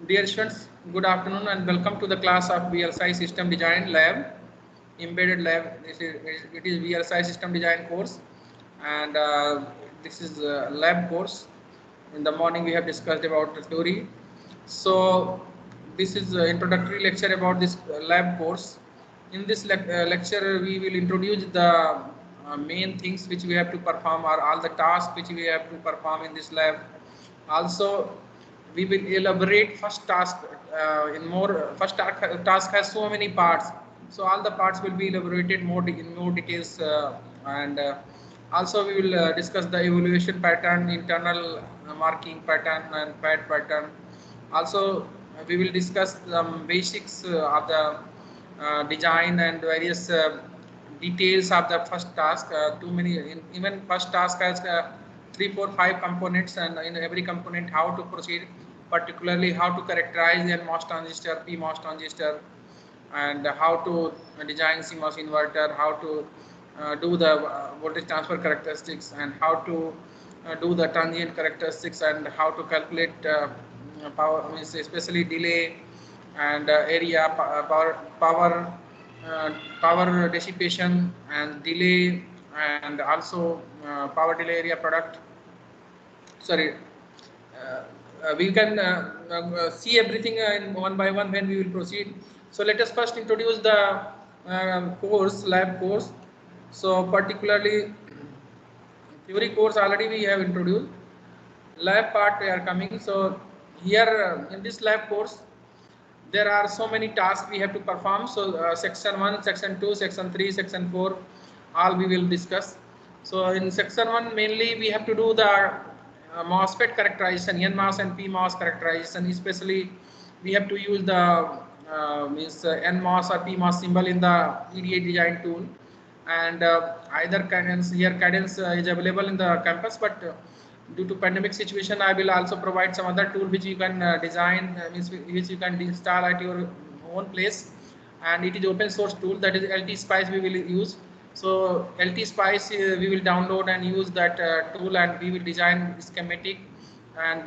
Dear students, good afternoon and welcome to the class of VLSI System Design Lab, Embedded Lab. It is VLSI System Design course, and this is a lab course. In the morning we have discussed about the theory. So this is an introductory lecture about this lab course. In this lecture we will introduce the main things which we have to perform, or all the tasks which we have to perform in this lab. Also we will elaborate first task in more. First task has so many parts, so all the parts will be elaborated more in more details, and also we will discuss the evaluation pattern, internal marking pattern and pad pattern. Also we will discuss some basics of the design and various details of the first task. Too many, even first task has 3, 4, 5 components, and in every component how to proceed, particularly how to characterize the NMOS transistor, PMOS transistor, and how to design CMOS inverter, how to do the voltage transfer characteristics, and how to do the transient characteristics, and how to calculate power, means especially delay and area, power dissipation and delay, and also power delay area product. Sorry, we can see everything in one by one when we will proceed. So let us first introduce the lab course. So particularly theory course already we have introduced. Lab part we are coming. So here in this lab course there are so many tasks we have to perform. So section 1, section 2, section 3, section 4, all we will discuss. So in section 1 mainly we have to do the MOSFET characterization, NMOS and PMOS characterization. Especially we have to use the NMOS or PMOS symbol in the EDA design tool, and either cadence, here cadence is available in the campus, but due to pandemic situation I will also provide some other tool which you can design, which you can install at your own place, and it is open source tool, that is LT Spice we will use. So LT Spice we will download and use that tool, and we will design schematic, and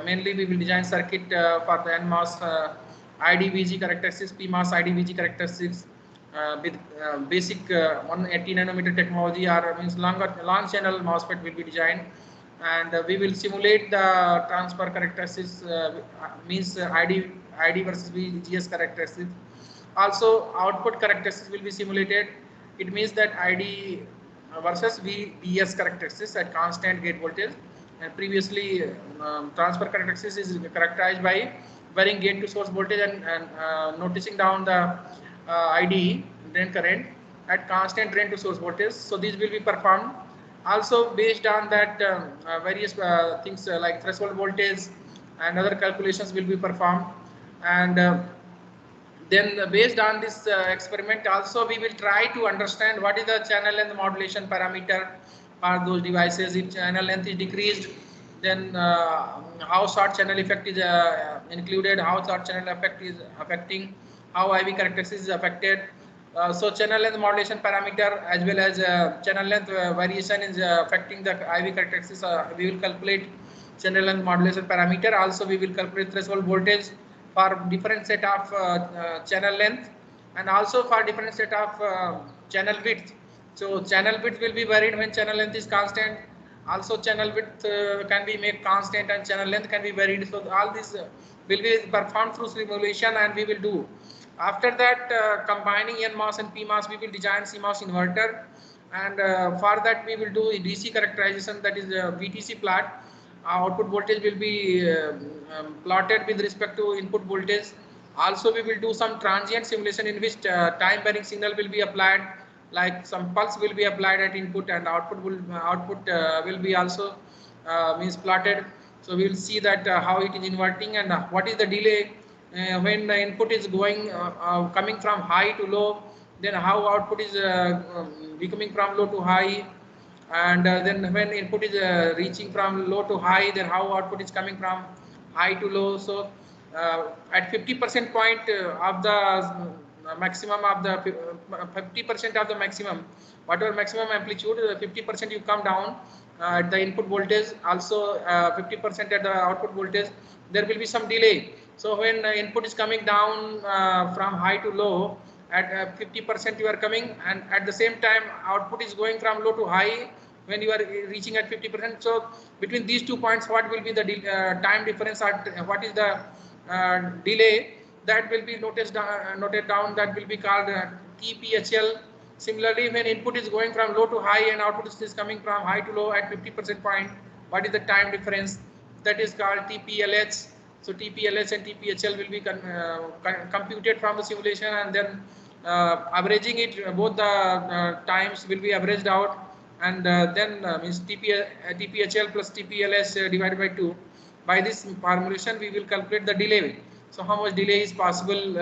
mainly we will design circuit for the NMOS IDVG characteristics, PMOS IDVG characteristics, with basic 180 nanometer technology, or means long channel MOSFET will be designed, and we will simulate the transfer characteristics, means ID versus VGS characteristics. Also output characteristics will be simulated. It means that ID versus VDS characteristics at constant gate voltage, and previously transfer characteristics is characterized by varying gate to source voltage, and noticing down the ID drain current at constant drain to source voltage. So these will be performed. Also based on that various things like threshold voltage and other calculations will be performed, and then based on this experiment also we will try to understand what is the channel length modulation parameter for those devices. If channel length is decreased, then how short channel effect is included, how short channel effect is affecting, how IV characteristics is affected. So channel length modulation parameter as well as channel length variation is affecting the IV characteristics. We will calculate channel length modulation parameter. Also we will calculate threshold voltage for different set of channel length, and also for different set of channel width. So channel width will be varied when channel length is constant. Also channel width can be made constant, and channel length can be varied. So all this will be performed through simulation, and we will do. After that, combining NMOS and PMOS, we will design CMOS inverter, and for that we will do DC characterization, that is VTC plot. Output voltage will be plotted with respect to input voltage. Also we will do some transient simulation in which time varying signal will be applied, like some pulse will be applied at input, and output will be also means plotted. So we will see that how it is inverting, and what is the delay when the input is coming from high to low, then how output is becoming from low to high, and then when input is reaching from low to high, then how output is coming from high to low. So at 50% point of the maximum of the 50% of the maximum, whatever maximum amplitude, 50% you come down at the input voltage, also 50% at the output voltage, there will be some delay. So when input is coming down from high to low, at 50% you are coming, and at the same time output is going from low to high when you are reaching at 50%. So between these 2 points, what will be the time difference, at what is the delay, that will be noted down, that will be called TPHL. Similarly, when input is going from low to high and output is coming from high to low at 50% point, what is the time difference, that is called TPLH. So TPLH and TPHL will be computed from the simulation, and then averaging it, both the times will be averaged out, and then means TPHL plus TPLH divided by 2. By this formulation, we will calculate the delay. So how much delay is possible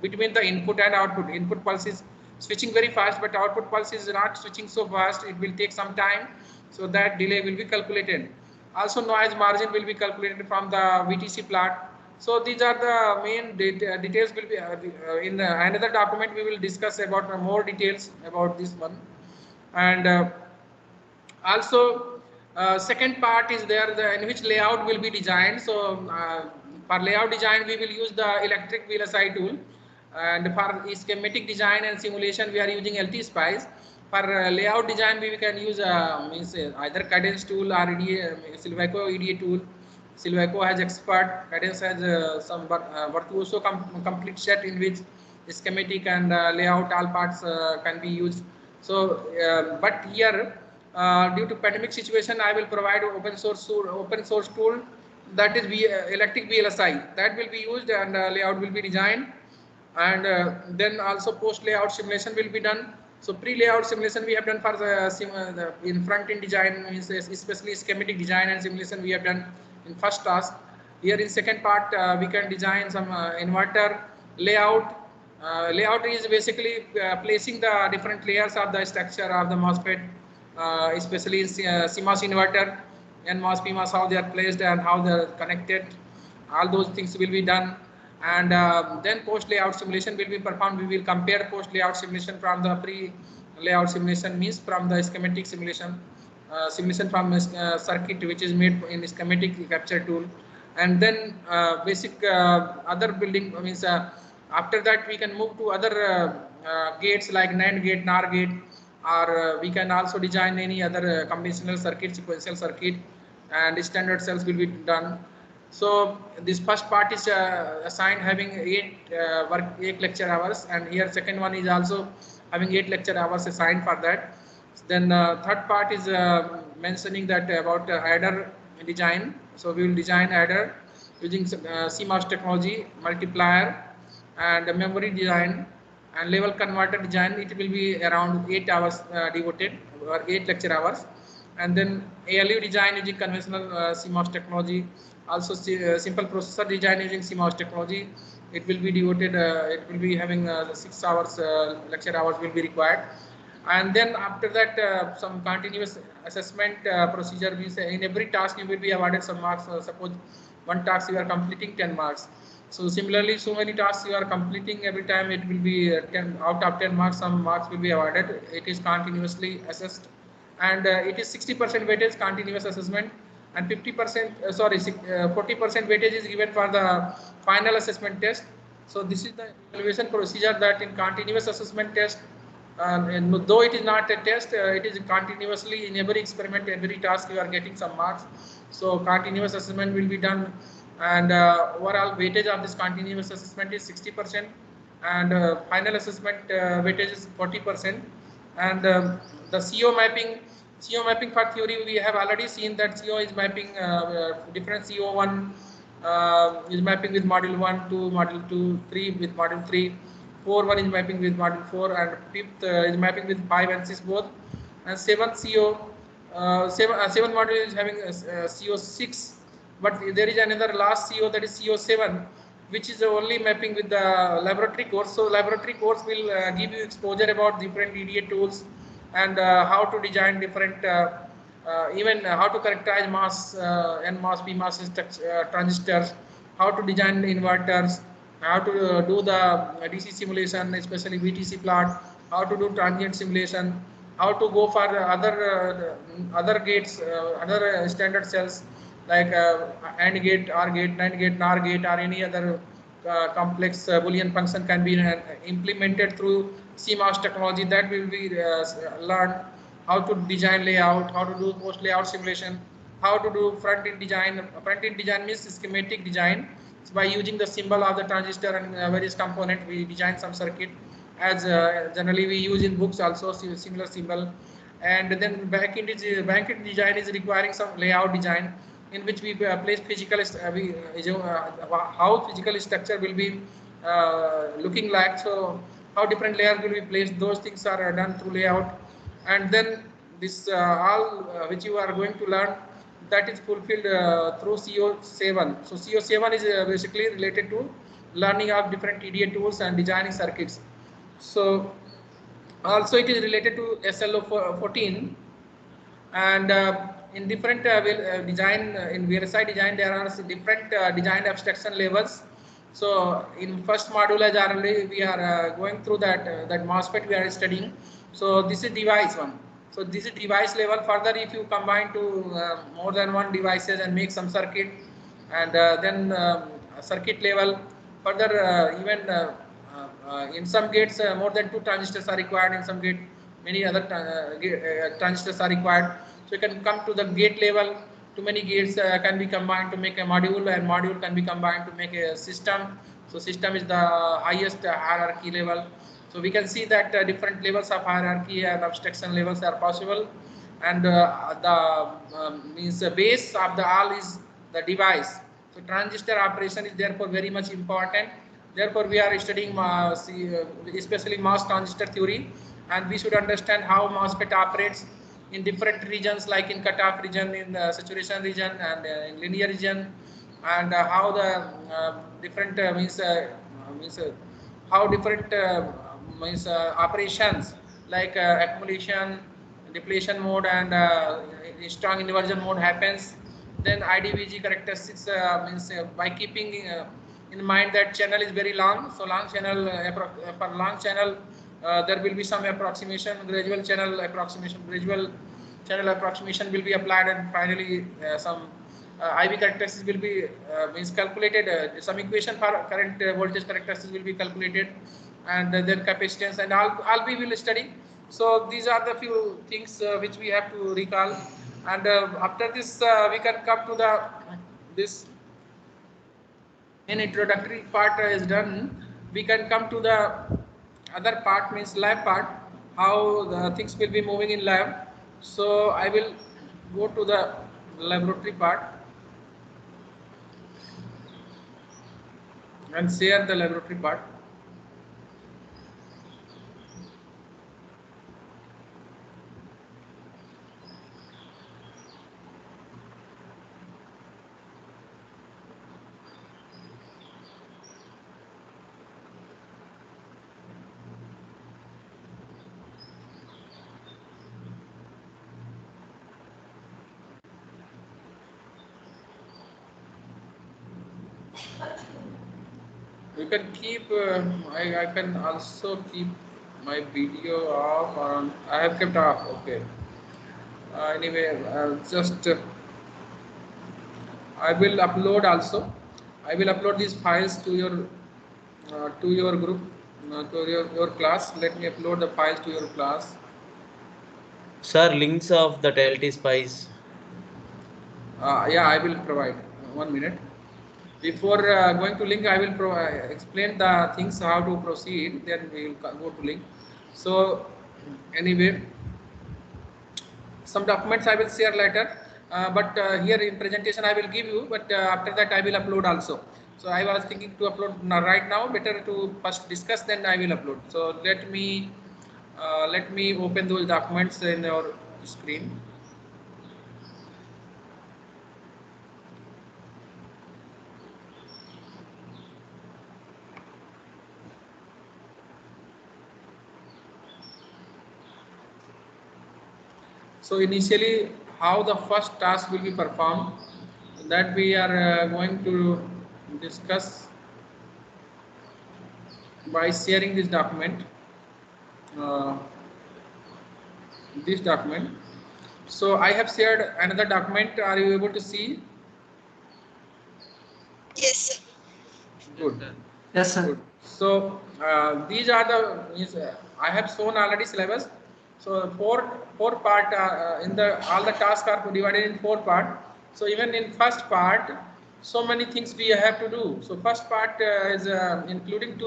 between the input and output. Input pulse is switching very fast, but output pulse is not switching so fast. It will take some time. So that delay will be calculated. Also noise margin will be calculated from the VTC plot. So these are the main details will be in another document. We will discuss about more details about this one. And also second part is there, in which layout will be designed. So for layout design, we will use the electric VLSI tool, and for schematic design and simulation, we are using LT-SPICE. For layout design, we can use either Cadence tool or EDA, Silvaco EDA tool. Silvaco has expert, Cadence has some virtuoso complete set, in which schematic and layout all parts can be used. So but here due to pandemic situation, I will provide open source tool, that is electric VLSI, that will be used, and layout will be designed, and then also post layout simulation will be done. So pre-layout simulation we have done for the in front-end design, especially schematic design and simulation we have done in first task. Here in second part, we can design some inverter layout. Layout is basically placing the different layers of the structure of the MOSFET, especially in CMOS inverter, NMOS, PMOS, how they are placed and how they are connected. All those things will be done, and then post layout simulation will be performed. We will compare post layout simulation from the pre layout simulation, means from the schematic simulation, simulation from circuit which is made in schematic capture tool, and then basic other building means after that we can move to other gates like NAND gate, NOR gate, or we can also design any other combinational circuit, sequential circuit, and standard cells will be done. So this first part is assigned having 8 lecture hours, and here second one is also having 8 lecture hours assigned for that. Then third part is mentioning that about adder design. So we will design adder using CMOS technology, multiplier, and memory design and level converter design. It will be around 8 hours devoted, or 8 lecture hours. And then ALU design using conventional CMOS technology. Also simple processor design using CMOS technology. It will be devoted, it will be having 6 hours lecture hours will be required. And then after that some continuous assessment procedure means in every task you will be awarded some marks. Suppose one task you are completing, 10 marks. So similarly, so many tasks you are completing, every time it will be 10 out of 10 marks, some marks will be awarded. It is continuously assessed, and it is 60% weightage continuous assessment, and 50% 40% weightage is given for the final assessment test. So this is the evaluation procedure, that in continuous assessment test, and though it is not a test, it is continuously in every experiment, every task you are getting some marks. So continuous assessment will be done, and overall weightage of this continuous assessment is 60%, and final assessment weightage is 40%. And the CO mapping for theory, we have already seen that CO is mapping different CO1 is mapping with module 1 to module 2, 3 with module 3, 4 1 is mapping with module 4, and 5th is mapping with 5 and 6 both, and 7th CO 7 module is having CO6, but there is another last CO, that is CO7, which is only mapping with the laboratory course. So laboratory course will give you exposure about different EDA tools, and how to design different even how to characterize MOS, NMOS, PMOS transistors, how to design inverters, how to do the DC simulation, especially VTC plot, how to do transient simulation, how to go for other gates, other standard cells, like AND gate, OR gate, NAND gate, NOR gate, or any other complex Boolean function can be implemented through CMOS technology. That will be learned how to design layout, how to do post layout simulation, how to do front end design. Front end design means schematic design. So by using the symbol of the transistor and various component, we design some circuit. As generally we use in books also similar symbol. And then back-end design is requiring some layout design, in which we place physical how physical structure will be looking like. So how different layers will be placed, those things are done through layout. And then this all which you are going to learn, that is fulfilled through CO7. So CO7 is basically related to learning of different EDA tools and designing circuits. So also it is related to SLO14. And in different design, in VLSI design, there are different design abstraction levels. So in first module, as already we are going through that MOSFET we are studying. So this is device one. So this is device level. Further, if you combine to more than one devices and make some circuit, and then circuit level, further even in some gates more than 2 transistors are required. In some gate many other transistors are required. So you can come to the gate level. Too many gates can be combined to make a module, and module can be combined to make a system. So system is the highest hierarchy level. So we can see that different levels of hierarchy and abstraction levels are possible. And the means the base of the all is the device. So transistor operation is therefore very much important. Therefore, we are studying especially MOS transistor theory, and we should understand how MOSFET operates in different regions, like in cutoff region, in the saturation region, and in linear region, and how the different how different operations like accumulation, depletion mode, and strong inversion mode happens. Then IDVG characteristics by keeping in mind that channel is very long. So long channel, for long channel, there will be some approximation, gradual channel approximation will be applied, and finally some IV characteristics will be calculated. Some equation for current voltage characteristics will be calculated, and then capacitance and all we will study. So these are the few things which we have to recall. And after this, we can come to the this main introductory part is done. We can come to the other part, means lab part, how the things will be moving in lab. So I will go to the laboratory part and share the laboratory part. You can keep, I can also keep my video off, or I have kept off, okay. Anyway, just I will upload also. I will upload these files to your group, to your class. Let me upload the files to your class. Sir, links of the LT Spice. Yeah, I will provide. 1 minute. Before going to link, I will explain the things how to proceed. Then we will go to link. So anyway, some documents I will share later. But here in presentation I will give you. But after that I will upload also. So I was thinking to upload right now. Better to first discuss, then I will upload. So let me open those documents in your screen. So initially, how the first task will be performed, that we are going to discuss by sharing this document. This document. So I have shared another document. Are you able to see? Good. Yes, sir. Good. So these are the I have shown already syllabus. So four part in the all the tasks are divided in 4 part. So even in first part, so many things we have to do. So first part is including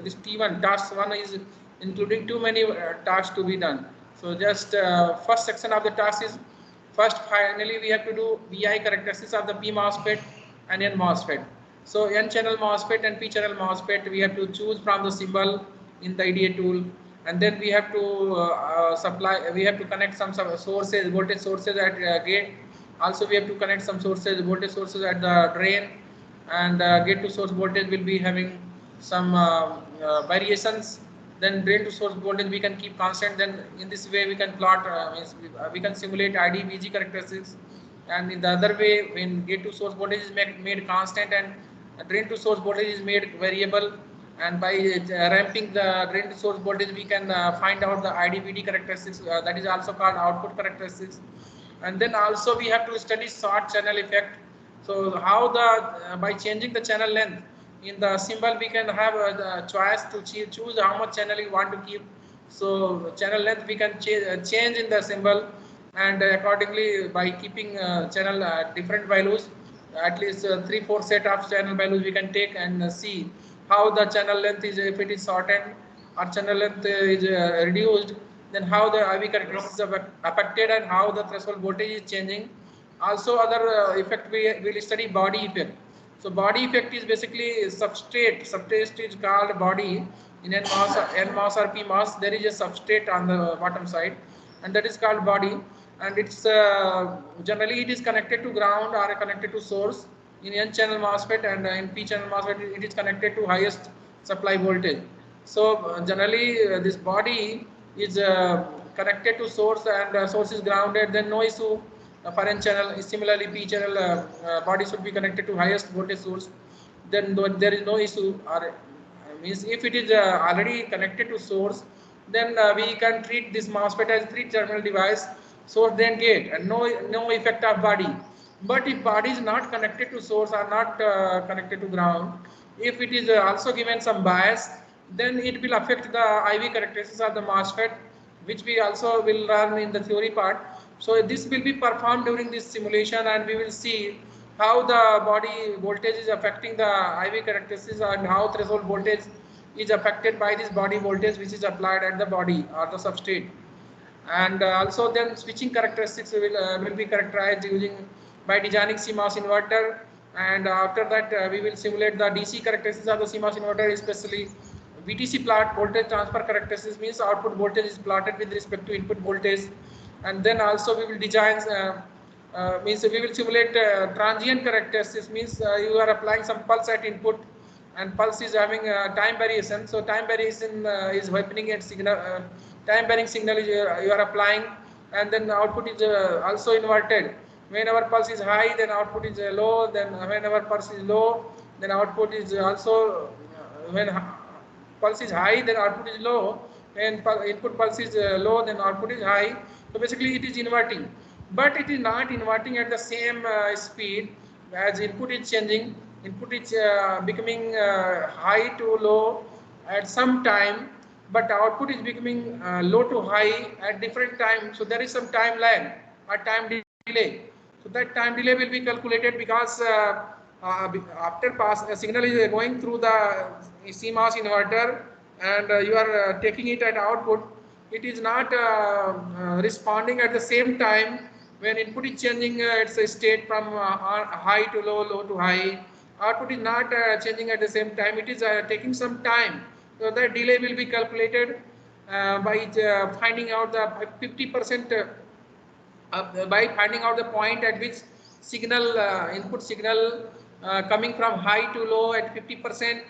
this T1 task 1 is including too many tasks to be done. So just first section of the task is first finally we have to do VI characteristics of the P MOSFET and N MOSFET. So N channel MOSFET and P channel MOSFET we have to choose from the symbol in the EDA tool, and then we have to we have to connect some sources, voltage sources at gate. Also we have to connect some sources, voltage sources at the drain, and gate to source voltage will be having some variations. Then drain to source voltage we can keep constant. Then in this way we can plot, we can simulate IDVG characteristics. And in the other way, when gate to source voltage is made constant and drain to source voltage is made variable, and by ramping the drain to source voltage we can find out the IDVD characteristics, that is also called output characteristics. And then also we have to study short channel effect. So how the by changing the channel length in the symbol we can have the choice to choose how much channel you want to keep. So channel length we can change in the symbol, and accordingly by keeping channel different values, at least 3-4 set of channel values we can take and see how the channel length is, if it is shortened or channel length is reduced, then how the IV characteristics are affected and how the threshold voltage is changing. Also other effect we will study body effect. So body effect is basically substrate is called body. In NMOS or PMOS there is a substrate on the bottom side, and that is called body, and it's generally it is connected to ground or connected to source in N channel MOSFET, and in P channel MOSFET it is connected to highest supply voltage. So generally this body is connected to source, and source is grounded, then no issue for N channel. Similarly P channel body should be connected to highest voltage source, then there is no issue. Or means if it is already connected to source, then we can treat this MOSFET as 3-terminal device, source then gate, and no effect of body. But if body is not connected to source or not connected to ground, if it is also given some bias, then it will affect the IV characteristics of the MOSFET, which we also will learn in the theory part. So this will be performed during this simulation, and we will see how the body voltage is affecting the IV characteristics and how threshold voltage is affected by this body voltage which is applied at the body or the substrate. And also then switching characteristics will be characterized using by designing CMOS inverter, and after that we will simulate the DC characteristics of the CMOS inverter, especially VTC plot, voltage transfer characteristics, means output voltage is plotted with respect to input voltage. And then also we will design means we will simulate transient characteristics, means you are applying some pulse at input and pulse is having time variation. So time variation is happening at signal, time varying signal is, you are applying, and then output is also inverted. Whenever pulse is high, then output is low, then whenever pulse is low, then output is also when pulse is high, then output is low. When input pulse is low, then output is high. So basically it is inverting, but it is not inverting at the same speed as input is changing. Input is becoming high to low at some time, but output is becoming low to high at different time. So there is some time lag or time delay. So that time delay will be calculated because after signal is going through the CMOS inverter, and you are taking it at output, it is not responding at the same time when input is changing its state from high to low, low to high. Output is not changing at the same time, it is taking some time. So that delay will be calculated by finding out the 50% by finding out the point at which signal input signal coming from high to low at 50%,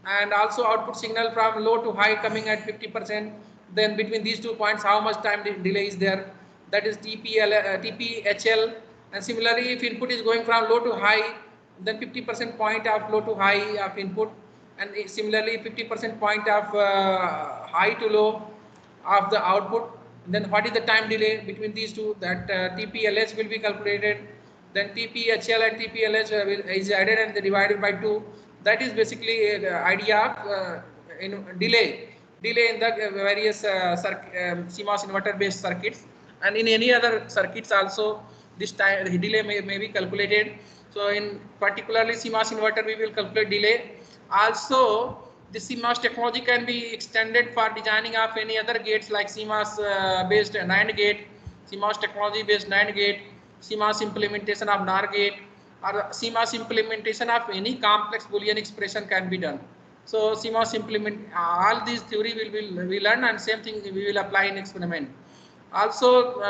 and also output signal from low to high coming at 50%. Then between these 2 points how much time delay is there, that is TPHL. And similarly if input is going from low to high, then 50% point of low to high of input, and similarly 50% point of high to low of the output. Then what is the time delay between these two, that TPLH will be calculated. Then TPHL and TPLH is added and divided by 2. That is basically idea of delay in the various CMOS inverter based circuits, and in any other circuits also this time the delay may be calculated. So in particularly CMOS inverter we will calculate delay. Also the CMOS technology can be extended for designing of any other gates like CMOS based NAND gate, CMOS technology based NAND gate, CMOS implementation of NOR gate, or CMOS implementation of any complex Boolean expression can be done. So CMOS implement all these theory we learn, and same thing we will apply in experiment. Also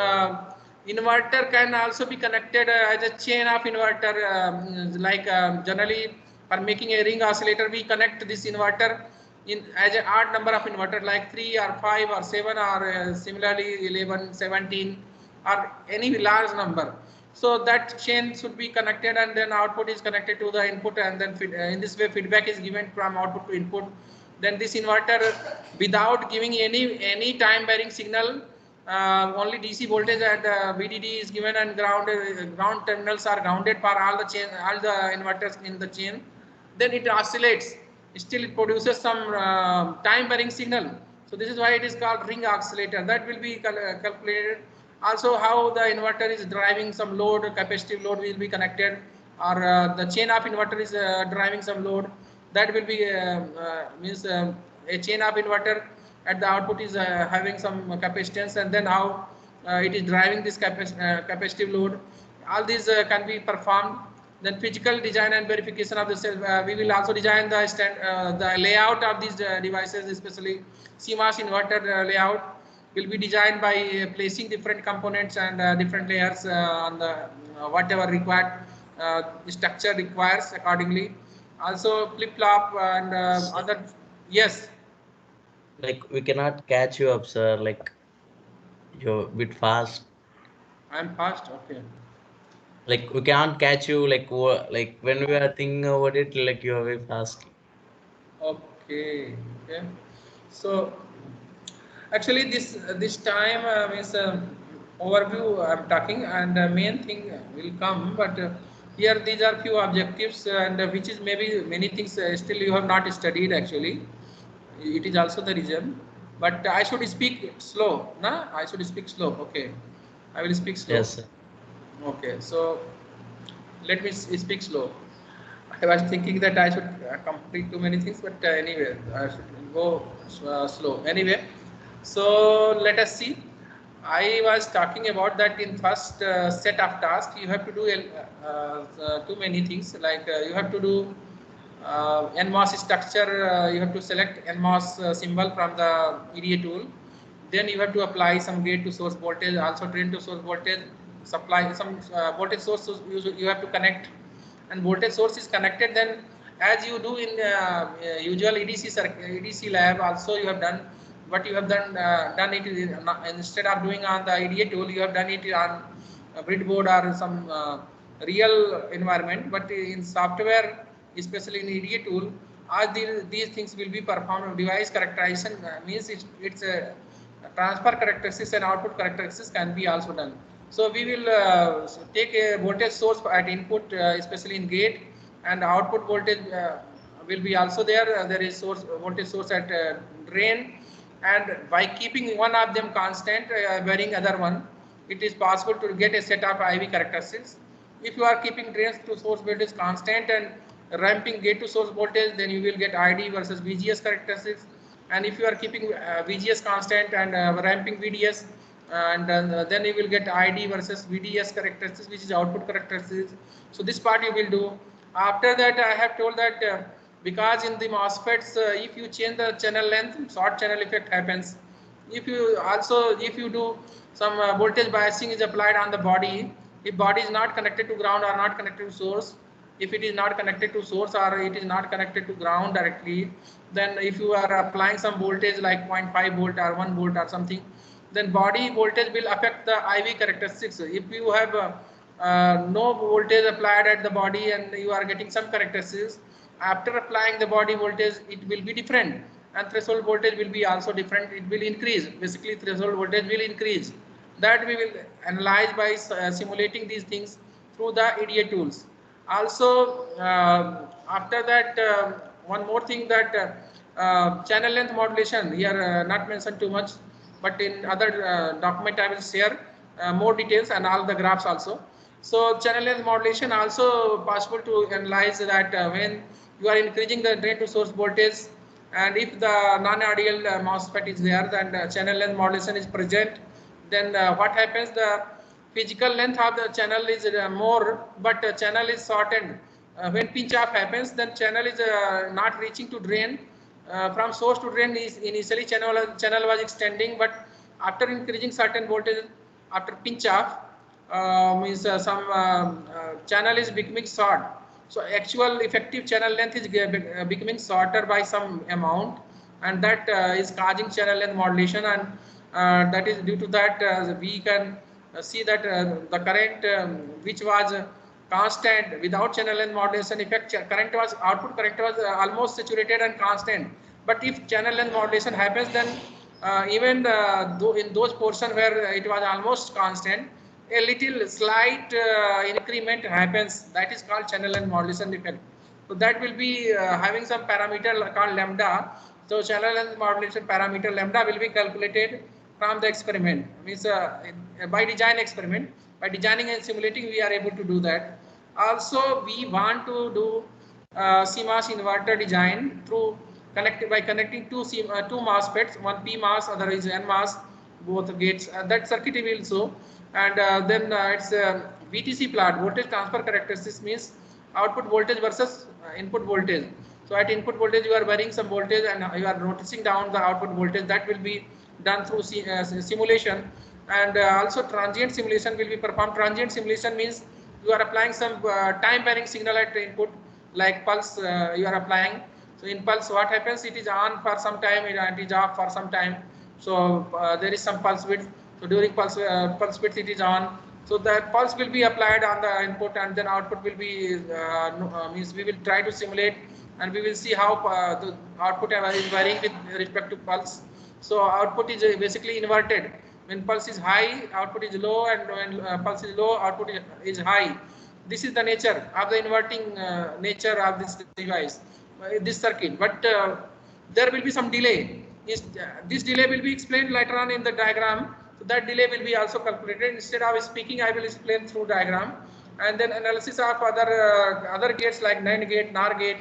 inverter can also be connected as a chain of inverter, generally for making a ring oscillator we connect this inverter in as an odd number of inverter like 3 or 5 or 7 or similarly 11, 17 or any large number. So that chain should be connected, and then output is connected to the input, and then in this way feedback is given from output to input. Then this inverter, without giving any time varying signal, only DC voltage at VDD is given, and ground terminals are grounded for all the inverters in the chain. Then it oscillates. Still it produces some time varying signal. So this is why it is called ring oscillator. That will be calculated. Also how the inverter is driving some load, capacitive load will be connected, or the chain of inverter is driving some load. That will be means a chain of inverter at the output is having some capacitance, and then how it is driving this capacitive load. All these can be performed. Then physical design and verification of the cell. We will also design the layout of these devices, especially CMOS inverter layout will be designed by placing different components and different layers on the whatever required structure requires accordingly. Also flip-flop and other. Yes. Like we cannot catch you up, sir. Like you're a bit fast. I'm fast. Okay. Like we can't catch you. Like when we are thinking about it, like you are very fast. Okay. Okay. So actually this time is overview I'm talking, and main thing will come, but here these are few objectives, and which is maybe many things still you have not studied actually. It is also the reason, but I should speak slow, na? I should speak slow. Okay, I will speak slow. Yes, sir. Okay, so let me speak slow. I was thinking that I should complete too many things, but anyway, I should go slow. Anyway, so let us see. I was talking about that in first set of tasks, you have to do too many things, like you have to do NMOS structure, you have to select NMOS symbol from the EDA tool. Then you have to apply some gate to source voltage, also drain to source voltage, supply some voltage source you have to connect, and voltage source is connected. Then as you do in usual EDC lab also you have done what you have done it instead of doing on the EDA tool, you have done it on a breadboard or some real environment. But in software, especially in EDA tool, all these things will be performed. Device characterization means it's a transfer characteristics and output characteristics can be also done. So we will take a voltage source at input, especially in gate, and output voltage will be also there. There is voltage source at drain, and by keeping one of them constant, varying other one, it is possible to get a set of IV characteristics. If you are keeping drains to source voltage constant and ramping gate to source voltage, then you will get ID versus VGS characteristics. And if you are keeping VGS constant and ramping VDS, and then you will get ID versus VDS characteristics, which is output characteristics. So this part you will do. After that, I have told that because in the MOSFETs, if you change the channel length, short channel effect happens. If you do some voltage biasing is applied on the body, if body is not connected to ground or not connected to source, if it is not connected to source or it is not connected to ground directly, then if you are applying some voltage like 0.5 volt or 1 volt or something, then body voltage will affect the IV characteristics. If you have no voltage applied at the body and you are getting some characteristics, after applying the body voltage, it will be different, and threshold voltage will be also different. It will increase. Basically, threshold voltage will increase. That we will analyze by simulating these things through the EDA tools. Also, after that, one more thing that channel length modulation here not mentioned too much, but in other document I will share more details and all the graphs also. So channel length modulation also possible to analyze that when you are increasing the drain to source voltage, and if the non-ideal MOSFET is there, then channel length modulation is present, then what happens, the physical length of the channel is more, but channel is shortened. When pinch off happens, then channel is not reaching to drain. From source to drain is initially channel was extending, but after increasing certain voltage, after pinch off, means some channel is becoming short. So actual effective channel length is becoming shorter by some amount, and that is causing channel length modulation, and that is due to that we can see that the current which was constant without channel length modulation effect, current was output current was almost saturated and constant. But if channel length modulation happens, then even in those portion where it was almost constant, a little slight increment happens. That is called channel length modulation effect. So that will be having some parameter called lambda. So channel length modulation parameter lambda will be calculated from the experiment. Means by design experiment, by designing and simulating, we are able to do that. Also, we want to do CMOS inverter design through by connecting two MOSFETs, one PMOS, other is NMOS, both gates. That circuit we will show, and then it's VTC plot, voltage transfer characteristics, means output voltage versus input voltage. So at input voltage you are varying some voltage and you are noticing down the output voltage. That will be done through simulation, and also transient simulation will be performed. Transient simulation means you are applying some time varying signal at input, like pulse you are applying. So in pulse what happens, it is on for some time, it is off for some time. So there is some pulse width. So during pulse width it is on. So that pulse will be applied on the input, and then output will be means we will try to simulate, and we will see how the output is varying with respect to pulse. So output is basically inverted. When pulse is high, output is low, and when pulse is low, output is high. This is the nature of the inverting nature of this device, this circuit. But there will be some delay. This delay will be explained later on in the diagram. So that delay will be also calculated. Instead of speaking, I will explain through diagram, and then analysis of other gates like NAND gate, NOR gate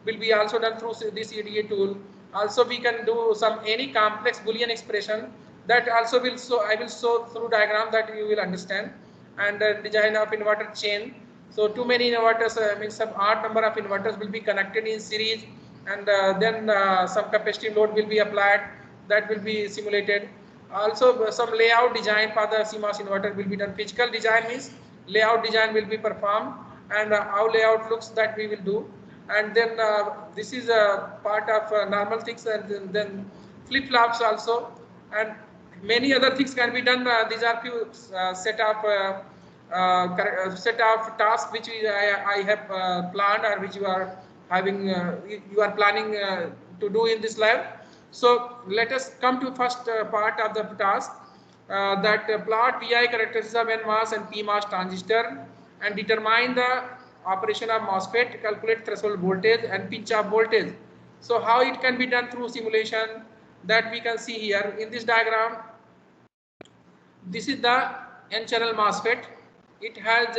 will be also done through this EDA tool. Also, we can do some any complex Boolean expression. That also will I will show through diagram, that you will understand. And design of inverter chain. So too many inverters means some odd number of inverters will be connected in series, and then some capacitive load will be applied. That will be simulated. Also some layout design for the CMOS inverter will be done. Physical design means layout design will be performed, and how layout looks, that we will do. And then this is a part of normal things, and then flip-flops also, and many other things can be done. These are few set of tasks which I have planned, or which you are having you are planning to do in this lab. So let us come to first part of the task, that plot VI characteristics of NMOS and PMOS transistor, and determine the operation of MOSFET, calculate threshold voltage and pinch off voltage. So how it can be done through simulation, that we can see here in this diagram. This is the N channel MOSFET. It has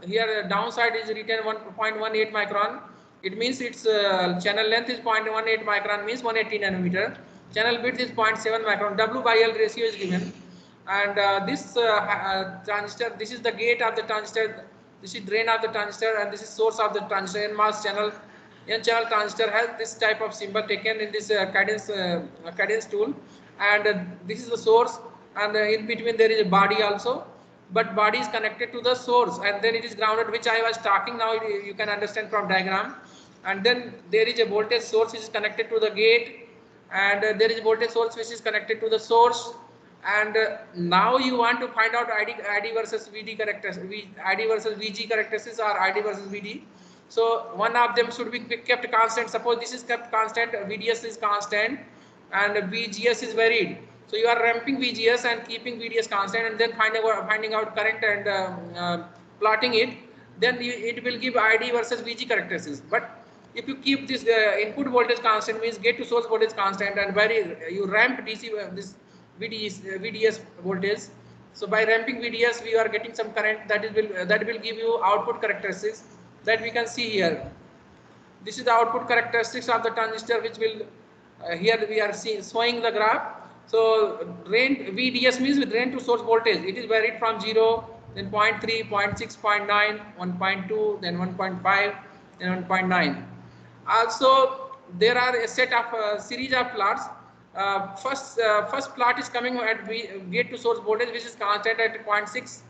here downside is written 1.18 micron. It means its channel length is 0.18 micron, means 180 nanometer. Channel width is 0.7 micron. W by L ratio is given. And this transistor, this is the gate of the transistor, this is drain of the transistor, and this is source of the transistor. NMOS channel, N channel transistor has this type of symbol taken in this cadence tool, and this is the source, and in between there is a body also, but body is connected to the source, and then it is grounded, which I was talking now, you can understand from diagram. And then there is a voltage source which is connected to the gate, and there is a voltage source which is connected to the source. And now you want to find out ID versus VD characteristics, ID versus VG characteristics, or ID versus VD. So one of them should be kept constant. Suppose this is kept constant, VDS is constant, and VGS is varied. So you are ramping VGS and keeping VDS constant, and then finding out current and plotting it. then it will give ID versus VG characteristics. But if you keep this input voltage constant, means gate to source voltage constant, and you ramp DC this VDS voltage. So by ramping VDS, we are getting some current that will give you output characteristics that we can see here. This is the output characteristics of the transistor, which will here we are showing the graph. So drain VDS means with drain to source voltage. It is varied from 0, then 0.3, 0.6, 0.9, 1.2, then 1.5, then 1.9. Also, there are a set of series of plots. First plot is coming at gate to source voltage, which is constant at 0.6.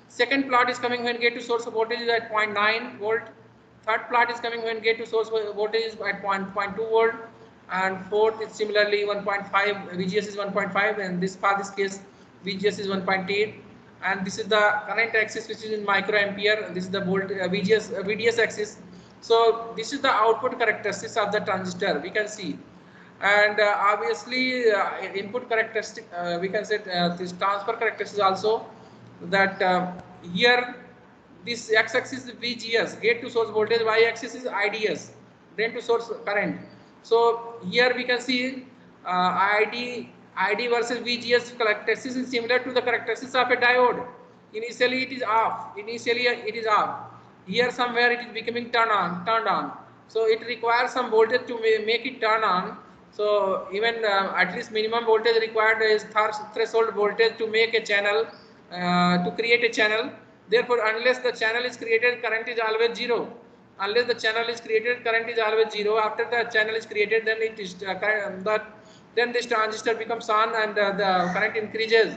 Second plot is coming when gate to source voltage is at 0.9 volt. Third plot is coming when gate to source voltage is at 0.2 volt, and fourth is similarly 1.5. VGS is 1.5, and for this case VGS is 1.8. And this is the current axis, which is in microampere. This is the VDS axis. So this is the output characteristics of the transistor, we can see. And obviously input characteristic, we can say this transfer characteristics also, that here this x-axis is VGS, gate to source voltage, y-axis is IDS, drain to source current. So here we can see ID versus VGS characteristics is similar to the characteristics of a diode. Initially it is off. Here somewhere it is becoming turned on. So it requires some voltage to make it turn on. So even at least minimum voltage required is threshold voltage to make a channel, to create a channel. Therefore, unless the channel is created, current is always 0. Unless the channel is created, current is always 0. After the channel is created, then it is then this transistor becomes on, and the current increases.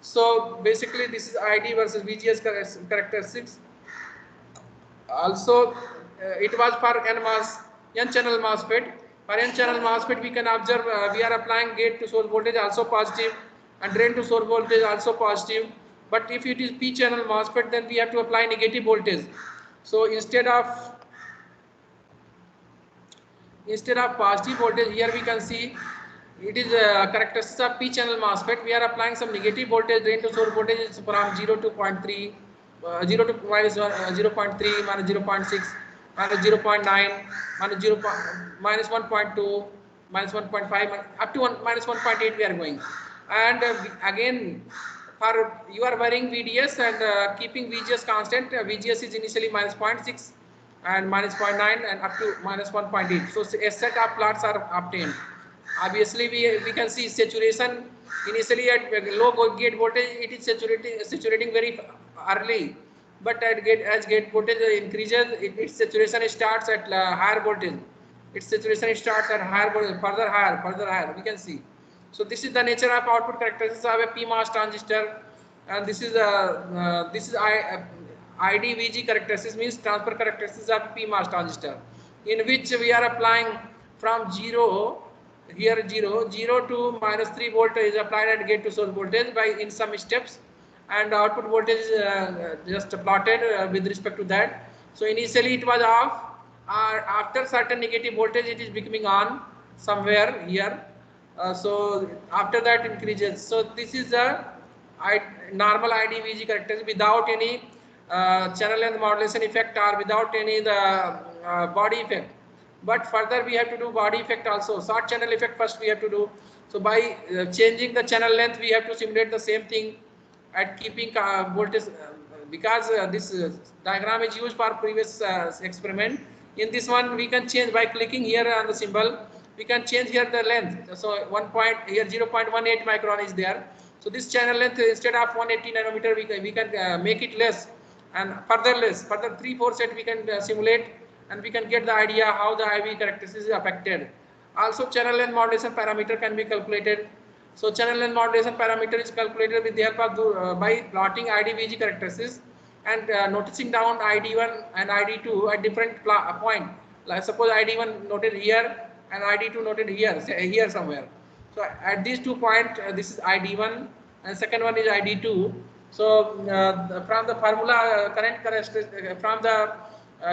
So basically, this is ID versus VGS characteristics. Also, it was for N channel MOSFET. For N channel MOSFET, we can observe we are applying gate to source voltage also positive, and drain to source voltage also positive. But if it is P channel MOSFET, then we have to apply negative voltage. So instead of positive voltage, here we can see it is characteristics of P channel MOSFET. We are applying some negative voltage. Drain to source voltage is from 0 to 0.3, 0 to minus 0.3, minus 0.6, minus 0.9, minus 1.2, minus 1.5, up to minus 1.8 we are going. And again, for you are varying VDS and keeping VGS constant. VGS is initially minus 0.6 and minus 0.9 and up to minus 1.8. So a set of plots are obtained. Obviously, we can see saturation initially at low gate voltage. It is saturating very early, but as gate voltage increases, its saturation starts at higher voltage. Its saturation starts at higher voltage, further higher. We can see. So this is the nature of output characteristics of a PMOS transistor, and this is ID VG characteristics, means transfer characteristics of PMOS transistor, in which we are applying from 0 to minus 3 volt is applied at gate to source voltage in some steps, and output voltage is just plotted with respect to that. So initially it was off. After certain negative voltage, it is becoming on somewhere here. So after that increases. So this is a normal IDVG characteristic without any channel length modulation effect or without any body effect. But further we have to do body effect also. Short channel effect first we have to do. So by changing the channel length, we have to simulate the same thing at keeping voltage, because this diagram is used for previous experiment. In this one we can change by clicking here on the symbol. We can change here the length. So 0.18 micron is there. So this channel length, instead of 180 nanometer, we can make it less and further 3-4 set we can simulate, and we can get the idea how the IV characteristics is affected. Also channel length modulation parameter can be calculated. So channel length modulation parameter is calculated with the help of by plotting IDVG characteristics and noticing down ID1 and ID2 at different point. Like suppose ID1 noted here and ID2 noted here somewhere. So at these 2 points, this is ID1 and second one is ID2. So from the formula current characteristic, from the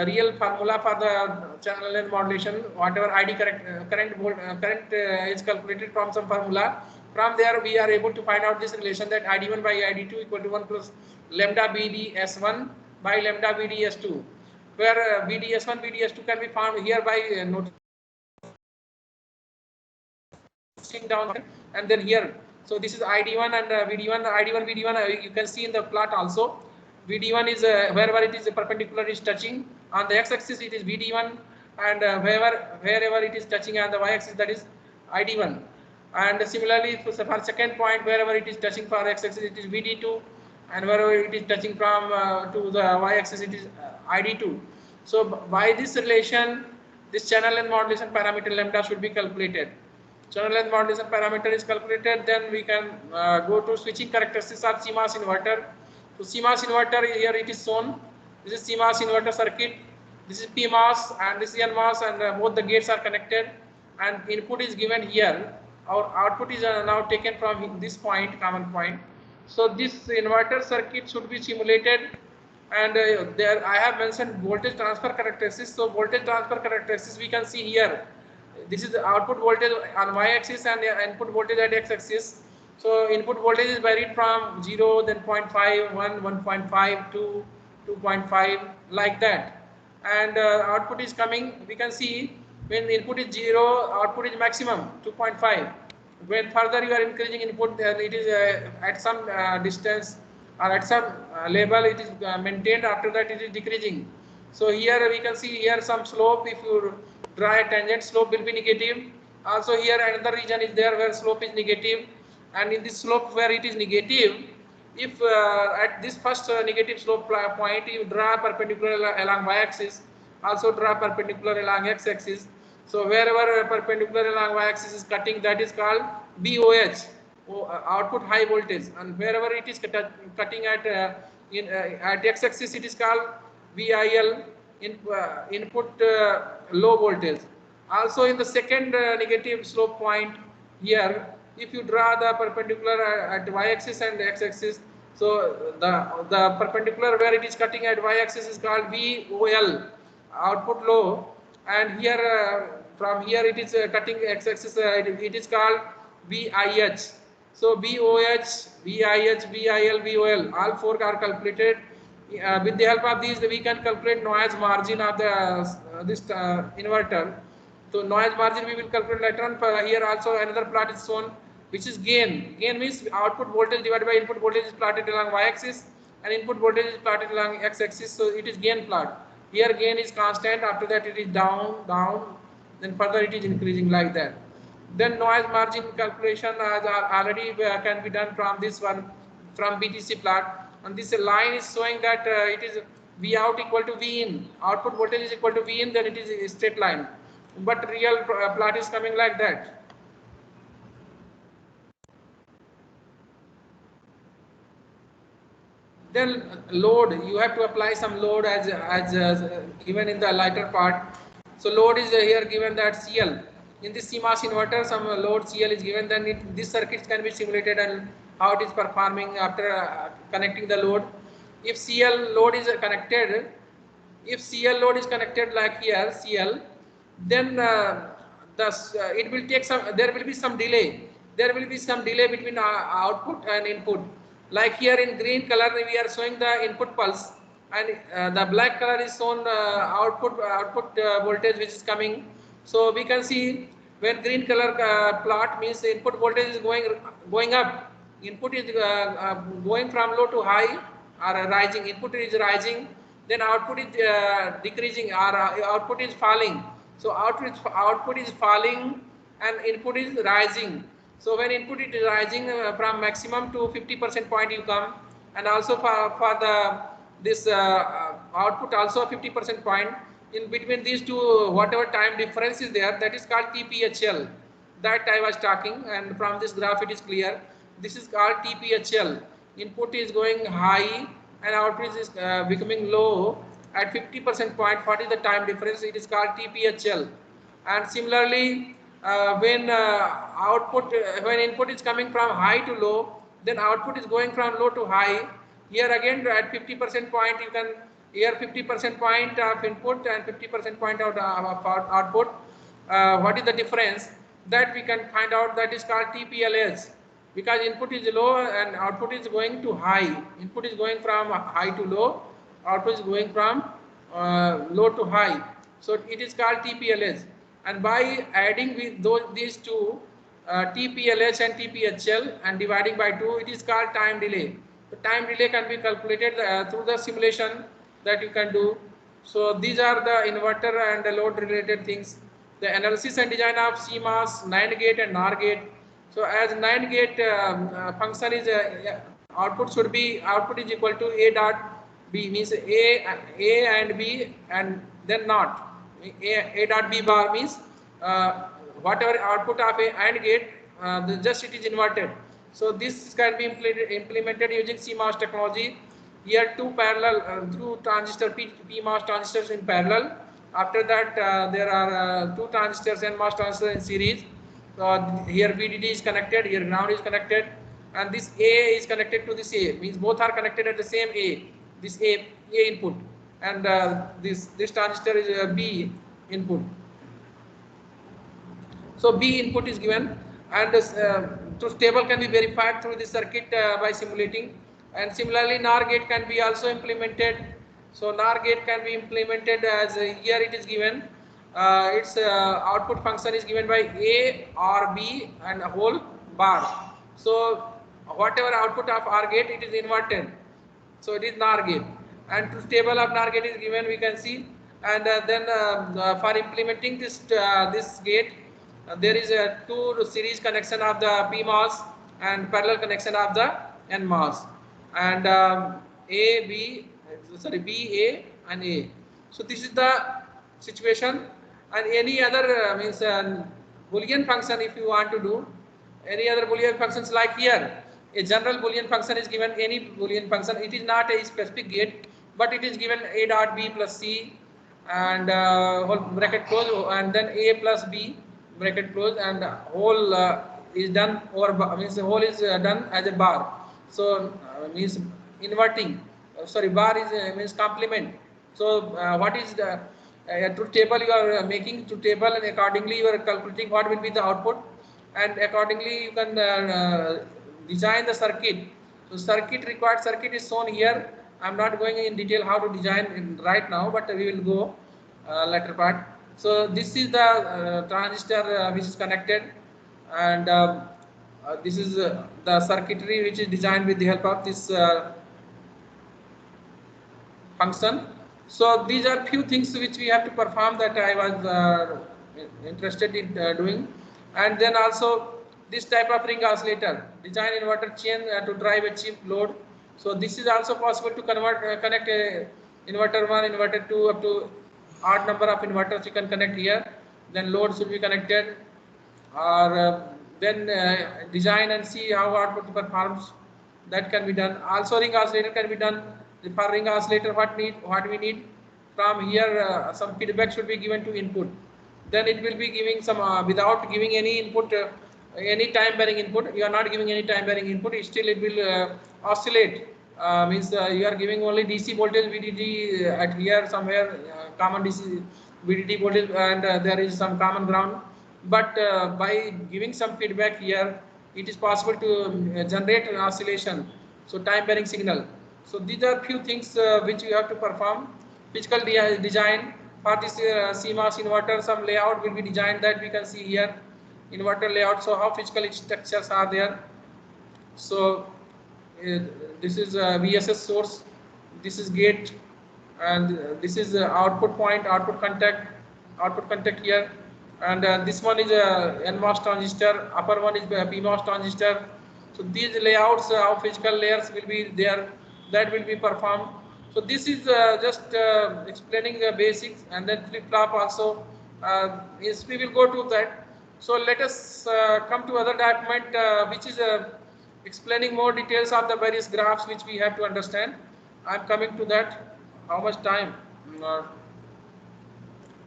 real formula for the channel length modulation, whatever ID current is calculated from some formula. From there we are able to find out this relation, that ID1 by ID2 equal to 1 plus lambda BD S1 by lambda VDS2, where VDS1, VDS2 can be found here by noticing down, and then here. So this is ID1 and VD1, ID1, VD1. You can see in the plot also. VD1 is wherever it is perpendicular is touching on the x-axis, it is VD1, and wherever it is touching on the y-axis, that is ID1. And similarly for second point, wherever it is touching for x-axis, it is VD2, and wherever it is touching from to the y-axis, it is ID2. So by this relation, this channel length modulation parameter lambda should be calculated. Channel length modulation parameter is calculated, then we can go to switching characteristics of CMOS inverter. So CMOS inverter, here it is shown. This is CMOS inverter circuit. This is PMOS and this is NMOS, and both the gates are connected, and input is given here. Our output is now taken from this point, common point. So this inverter circuit should be simulated, and there I have mentioned voltage transfer characteristics. So voltage transfer characteristics we can see here. This is the output voltage on y-axis and input voltage at x-axis. So input voltage is varied from 0, then 0.5, 1, 1.5, 2, 2.5, like that. And output is coming, we can see when the input is 0, output is maximum 2.5. When further you are increasing input, then it is at some distance or at some level it is maintained, after that it is decreasing. So here we can see here some slope. If you draw a tangent, slope will be negative. Also here another region is there where slope is negative, and in this slope where it is negative, if at this first negative slope point you draw perpendicular along y-axis, also draw perpendicular along x-axis. So wherever perpendicular along y-axis is cutting, that is called BOH, output high voltage, and wherever it is cutting at x-axis, it is called VIL, input low voltage. Also in the second negative slope point here, if you draw the perpendicular at y-axis and x-axis, so the perpendicular where it is cutting at y-axis is called VOL, output low, and here from here it is cutting x-axis, it is called VIH. So VOH, VIH, VIL, VOL, all four are calculated. With the help of these, we can calculate noise margin of the this inverter. So noise margin we will calculate later on. Here also another plot is shown, which is gain. Gain means output voltage divided by input voltage is plotted along y-axis, and input voltage is plotted along x-axis. So it is gain plot. Here gain is constant. After that it is down, down. Then further it is increasing like that. Then noise margin calculation already can be done from this one, from BTC plot. And this line is showing that it is V out equal to V in, output voltage is equal to V in, then it is a straight line. But real plot is coming like that. Then load, you have to apply some load as given in the lighter part. So load is here given that CL. In this CMOS inverter, some load CL is given. Then this circuit can be simulated and how it is performing after connecting the load. If CL load is connected, like here CL, then it will take some. There will be some delay. There will be some delay between output and input. Like here in green color, we are showing the input pulse, and the black color is shown output voltage which is coming. So we can see when green color plot means the input voltage is going up. Input is going from low to high or rising. Input is rising, then output is decreasing or output is falling. So output is falling and input is rising. So when input is rising from maximum to 50% point you come, and also for the this output also 50% point. In between these two, whatever time difference is there, that is called TPHL. That I was talking, and from this graph it is clear. This is called TPHL. Input is going high and output is becoming low at 50% point. What is the time difference? It is called TPHL. And similarly, when input is coming from high to low, then output is going from low to high. Here again at 50% point you can, here 50% point of input and 50% point of output. What is the difference? That we can find out, that is called TPLS, because input is low and output is going to high. Input is going from high to low, output is going from low to high. So it is called TPLH. And by adding with these two, TPLH and TPHL, and dividing by 2, it is called time delay. The time delay can be calculated through the simulation that you can do. So these are the inverter and the load related things. The analysis and design of CMOS, NAND gate and NOR gate. So as NAND gate function is output should be, output is equal to A dot B, means A and B and then not. A dot B bar means whatever output of a AND gate, just it is inverted. So this can be implemented using CMOS technology. Here two parallel two transistor PMOS transistors in parallel. After that there are two transistors NMOS transistors in series. Here VDD is connected, here ground is connected, and this A is connected to this A, means both are connected at the same A. This A input, and this transistor is B input. So B input is given, and truth table can be verified through the circuit by simulating. And similarly, NOR gate can be also implemented. So NOR gate can be implemented as here it is given. Its output function is given by A or B and a whole bar. So whatever output of OR gate, it is inverted. So it is NOR gate, and truth table of NOR gate is given. We can see, and then for implementing this gate, there is a two series connection of the PMOS and parallel connection of the NMOS, and B A and A. So this is the situation, and any other means Boolean function if you want to do any other Boolean functions, like here a general Boolean function is given, any Boolean function. It is not a specific gate, but it is given A dot B plus C and whole bracket close, and then A plus B bracket close, and whole is done over, means the whole is done as a bar. So means inverting. Sorry, bar is means complement. So what is the truth table you are making truth table, and accordingly you are calculating what will be the output, and accordingly you can design the circuit. So circuit, required circuit is shown here. I'm not going in detail how to design right now, but we will go later part. So this is the transistor which is connected, and this is the circuitry which is designed with the help of this function. So these are few things which we have to perform that I was interested in doing. And then also this type of ring oscillator, design inverter chain to drive a cheap load. So this is also possible to connect a inverter 1, inverter 2, up to odd number of inverters you can connect here. Then load should be connected, or then design and see how output performs. That can be done. Also ring oscillator can be done. For ring oscillator, what we need from here, some feedback should be given to input. Then it will be giving some without giving any input, any time varying input. You are not giving any time varying input, still it will oscillate. Means you are giving only DC voltage VDD at here somewhere, common DC VDD voltage, and there is some common ground. But by giving some feedback here, it is possible to generate an oscillation. So time varying signal. So these are few things which you have to perform. Physical design for this CMOS inverter, some layout will be designed that we can see here. Inverter layout. So how physical structures are there. So this is VSS source, this is gate, and this is output point, output contact here, and this one is a NMOS transistor, upper one is PMOS transistor. So these layouts, how physical layers will be there, that will be performed. So this is just explaining the basics, and then flip-flop also is, we will go to that. So let us come to other document which is explaining more details of the various graphs which we have to understand. I am coming to that. How much time?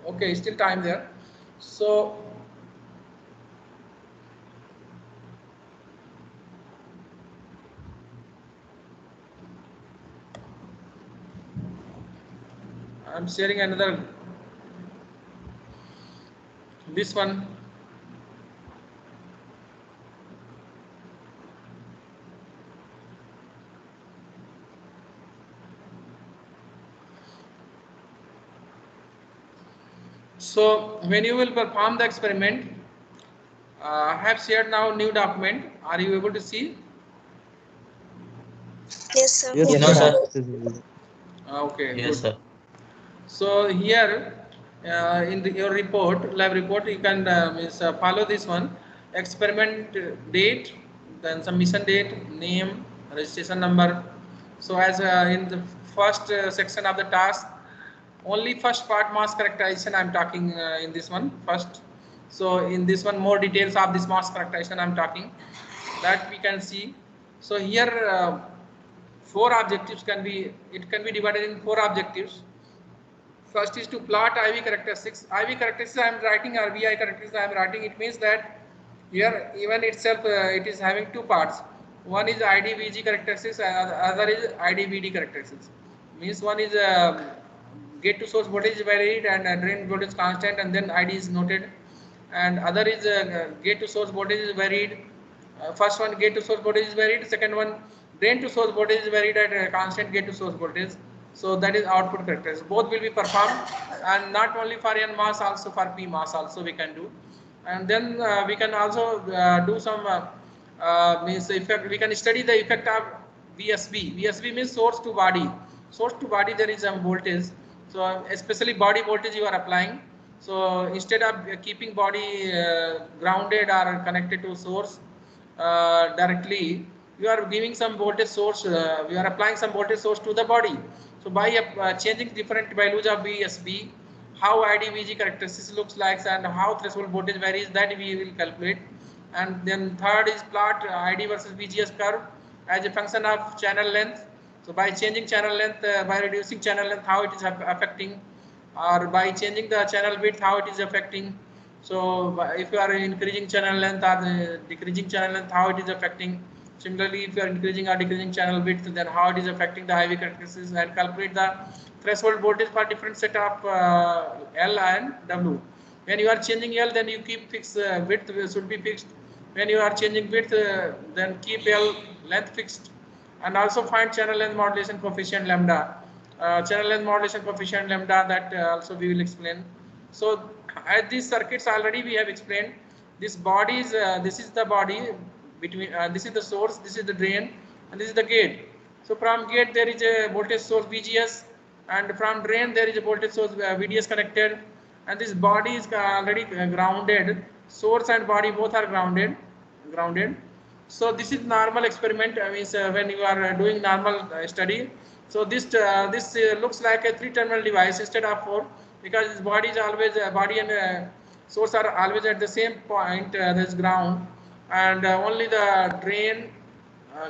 Okay, still time there. So I am sharing another, this one. So when you will perform the experiment, I have shared now new document. Are you able to see? Yes, sir. Yes, No, sir. sir. Okay, Yes, good. sir. So here in your report, lab report, you can follow this one: experiment date, then some mission date, name, registration number. So as in the first section of the task, only first part mass characterization I am talking in this one first. So in this one, more details of this mass characterization I am talking, that we can see. So here four objectives can be, it can be divided in four objectives. First is to plot IV characteristics. IV characteristics I am writing, or VI characteristics I am writing. It means that here even itself it is having two parts. One is IDVG characteristics, other is IDVD characteristics. Means one is gate to source voltage is varied and drain voltage constant, and then ID is noted. And other is gate to source voltage is varied. First one, gate to source voltage is varied. Second one, drain to source voltage is varied at constant gate to source voltage. So that is output characteristics. Both will be performed, and not only for N mass, also for P mass also we can do. And then we can also do some means effect. We can study the effect of VSB. VSB means source to body. Source to body there is some voltage. So especially body voltage you are applying. So instead of keeping body grounded or connected to source directly, you are giving some voltage source. We are applying some voltage source to the body. So by changing different values of VSB, how IDVG characteristics looks like and how threshold voltage varies, that we will calculate. And then third is plot ID versus VGS curve as a function of channel length. So by changing channel length, by reducing channel length, how it is affecting, or by changing the channel width, how it is affecting. So if you are increasing channel length or decreasing channel length, how it is affecting. Similarly, if you are increasing or decreasing channel width, then how it is affecting the IV characteristics, and calculate the threshold voltage for different set of L and W. When you are changing L, then you keep fixed width should be fixed. When you are changing width, then keep L length fixed, and also find channel length modulation coefficient lambda. Channel length modulation coefficient lambda, that also we will explain. So at these circuits already we have explained. This body is this is the body between this is the source, this is the drain, and this is the gate. So from gate there is a voltage source VGS, and from drain there is a voltage source VDS connected, and this body is already grounded. Source and body both are grounded. So this is normal experiment. Means when you are doing normal study. So this looks like a 3-terminal device instead of 4, because this body is always body and source are always at the same point. This ground, and only the drain,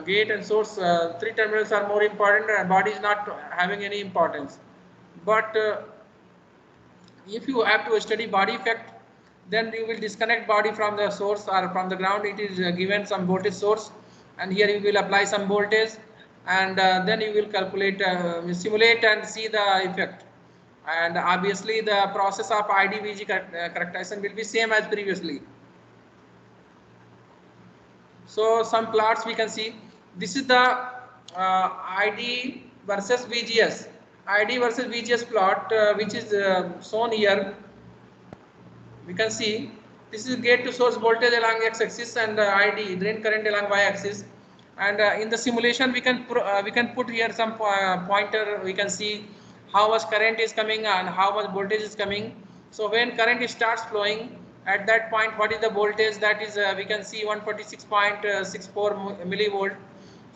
gate, and source 3 terminals are more important, and body is not having any importance. But if you have to study body effect, then you will disconnect body from the source or from the ground. It is given some voltage source, and here you will apply some voltage, and then you will calculate, simulate and see the effect. And obviously the process of IDVG characterization will be same as previously. So some plots we can see. This is the ID versus VGS. ID versus VGS plot, which is shown here. We can see this is gate to source voltage along x-axis, and ID drain current along y-axis. And in the simulation we can put here some pointer. We can see how much current is coming and how much voltage is coming. So when current starts flowing, at that point what is the voltage? That is we can see 146.64 millivolt.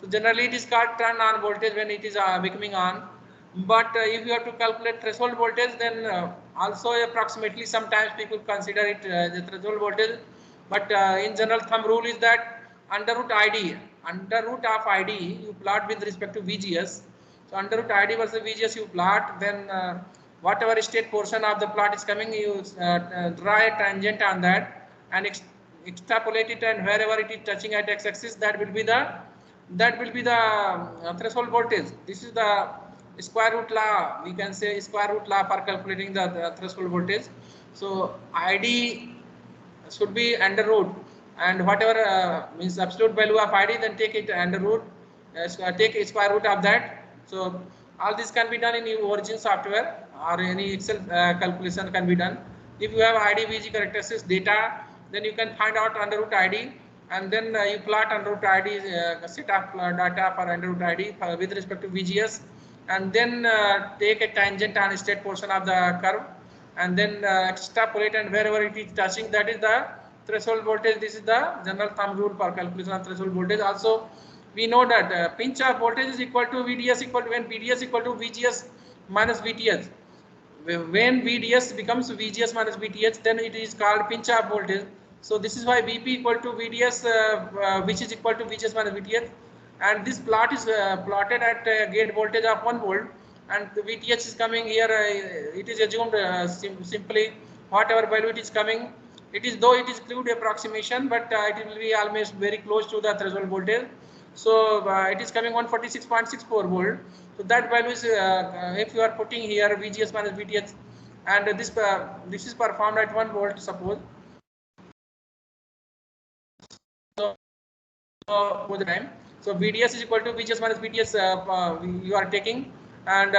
So generally it is called turn on voltage when it is becoming on. But if you have to calculate threshold voltage, then also approximately sometimes people consider it the threshold voltage. But in general, thumb rule is that under root of ID you plot with respect to VGS. So under root ID versus VGS you plot, then whatever state portion of the plot is coming, you draw a tangent on that and extrapolate it, and wherever it is touching at x-axis, that will be the threshold voltage. This is the square root law. We can say square root law for calculating the threshold voltage. So ID should be under root, and whatever means absolute value of ID, then take it under root, take a square root of that. So all this can be done in your Origin software, or any Excel calculation can be done. If you have ID VG characteristics data, then you can find out under root ID, and then you plot under root ID set of data for under root ID with respect to VGS, and then take a tangent on state portion of the curve, and then extrapolate, and wherever it is touching, that is the threshold voltage. This is the general thumb rule for calculation of threshold voltage. Also, we know that pinch off voltage is equal to VDS equal to, when VDS equal to VGS minus VTH. When VDS becomes VGS minus VTH, then it is called pinch off voltage. So this is why VP equal to VDS, which is equal to VGS minus VTH, and this plot is plotted at gate voltage of 1 volt, and the VTH is coming here. It is assumed simply whatever value it is coming. It is, though it is crude approximation, but it will be almost very close to the threshold voltage. So it is coming 146.64 volt. So that value is, if you are putting here VGS minus VTH, and this is performed at 1 volt, suppose. So for the time, so VDS is equal to VGS minus VTS you are taking, and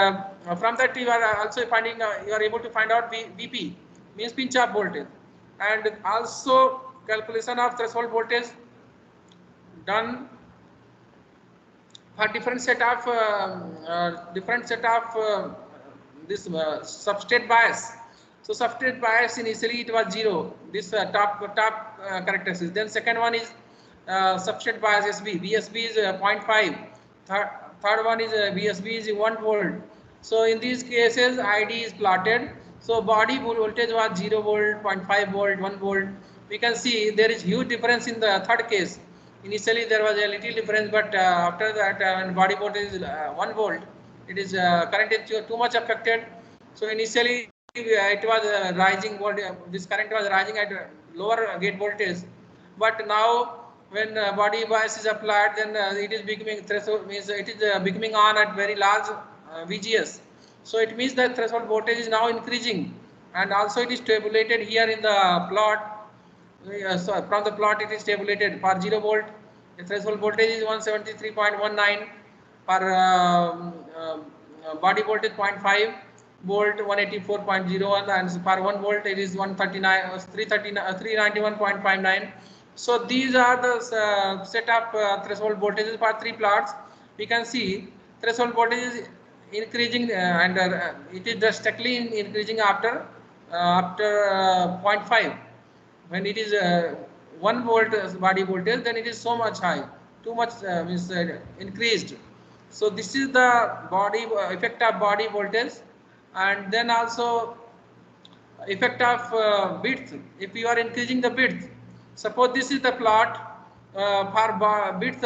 from that you are also finding, you are able to find out VP, means pinch off voltage, and also calculation of threshold voltage done for different set of this substrate bias. So substrate bias, initially it was 0. This top characteristics. Then second one is substrate bias SB. VSB is 0.5. Third one is VSB is 1 volt. So in these cases, ID is plotted. So body voltage was 0 volt, 0.5 volt, 1 volt. We can see there is huge difference in the third case. Initially there was a little difference, but after that, when body voltage is 1 volt, it is current is too much affected. So initially it was rising, this current was rising at lower gate voltage, but now when body bias is applied, then it is becoming threshold, means it is becoming on at very large VGS. So it means that threshold voltage is now increasing, and also it is tabulated here in the plot. So from the plot it is tabulated for 0 volt. The threshold voltage is 173.19, for body voltage 0.5 volt 184.01, and for 1 volt it is 391.59. So these are the set of threshold voltages for 3 plots. We can see threshold voltage is increasing, and it is drastically increasing after 0.5. When it is 1 volt body voltage, then it is so much high, too much means increased. So this is the body effect of body voltage, and then also effect of width. If you are increasing the width, suppose this is the plot for width,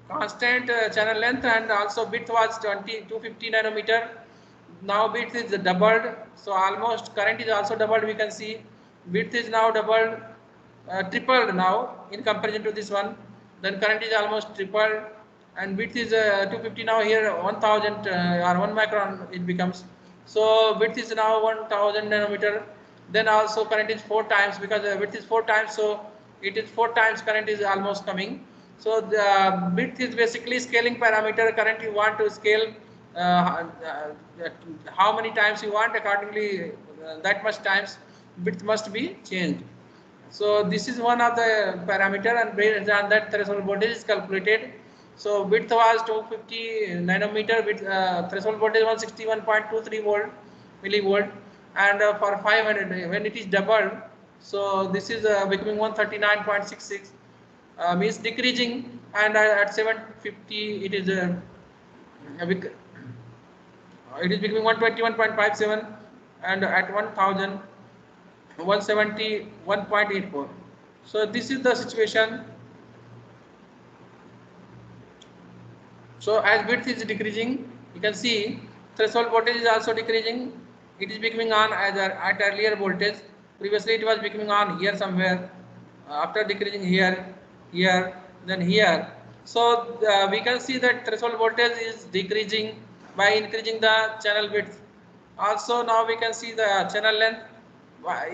constant channel length, and also width was 250 nanometer. Now width is doubled, so almost current is also doubled. We can see width is now doubled, tripled now in comparison to this one. Then current is almost tripled, and width is 250 now. Here 1000 or 1 micron it becomes. So width is now 1000 nanometer. Then also current is 4 times, because width is 4 times, so it is 4 times current is almost coming. So the width is basically scaling parameter. Current you want to scale how many times you want, accordingly that much times width must be changed. So this is one of the parameter, and based on that threshold voltage is calculated. So width was 250 nanometer, with threshold voltage 161.23 volt millivolt, and for 500 when it is doubled, so this is becoming 139.66, means decreasing, and at 750 it is becoming 121.57, and at 1000 171.84. So this is the situation. So as width is decreasing, you can see threshold voltage is also decreasing. It is becoming on at earlier voltage. Previously it was becoming on here somewhere. After decreasing here, then here. So we can see that threshold voltage is decreasing by increasing the channel width. Also now we can see the channel length.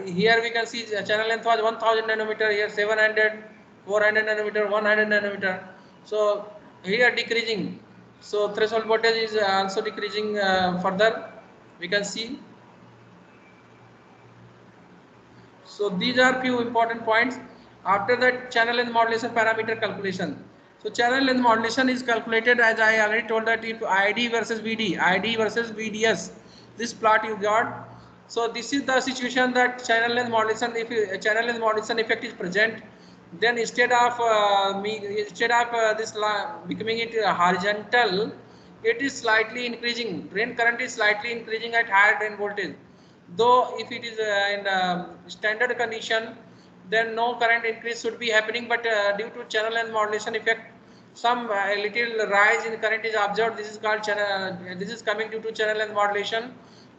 Here we can see the channel length was 1000 nanometer, here 700, 400 nanometer, 100 nanometer. So here decreasing. So threshold voltage is also decreasing further. We can see. So these are few important points. After that, channel length modulation parameter calculation. So channel length modulation is calculated, as I already told, that if ID versus VD, ID versus VDS, this plot you got. So this is the situation that channel length modulation, if channel length modulation effect is present, then instead of this becoming it horizontal, it is slightly increasing. Drain current is slightly increasing at higher drain voltage. Though if it is in standard condition, then no current increase should be happening, but due to channel length modulation effect, some little rise in current is observed. This is called channel. This is coming due to channel length modulation,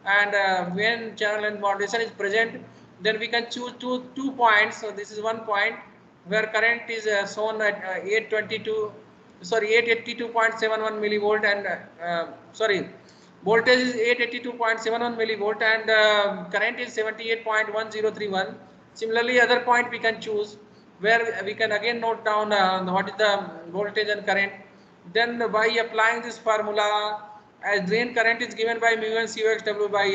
and when channel length modulation is present, then we can choose two points. So this is one point where current is shown at 882.71 millivolt, and voltage is 882.71 millivolt, and current is 78.1031. Similarly, other point we can choose where we can again note down what is the voltage and current. Then by applying this formula, as drain current is given by mu n COX W by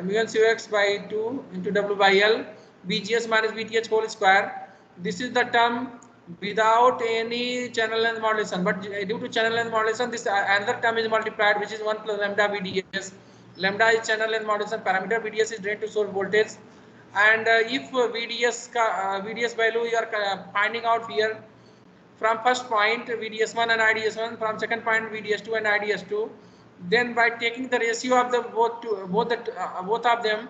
mu n COX by 2 into W by L, VGS minus VTH whole square. This is the term without any channel length modulation, but due to channel length modulation, this another term is multiplied, which is 1 plus lambda VDS. Lambda is channel length modulation parameter, VDS is drain to source voltage, and if VDS value you are finding out here from first point VDS1 and IDS1, from second point VDS2 and IDS2, then by taking the ratio of the both of them,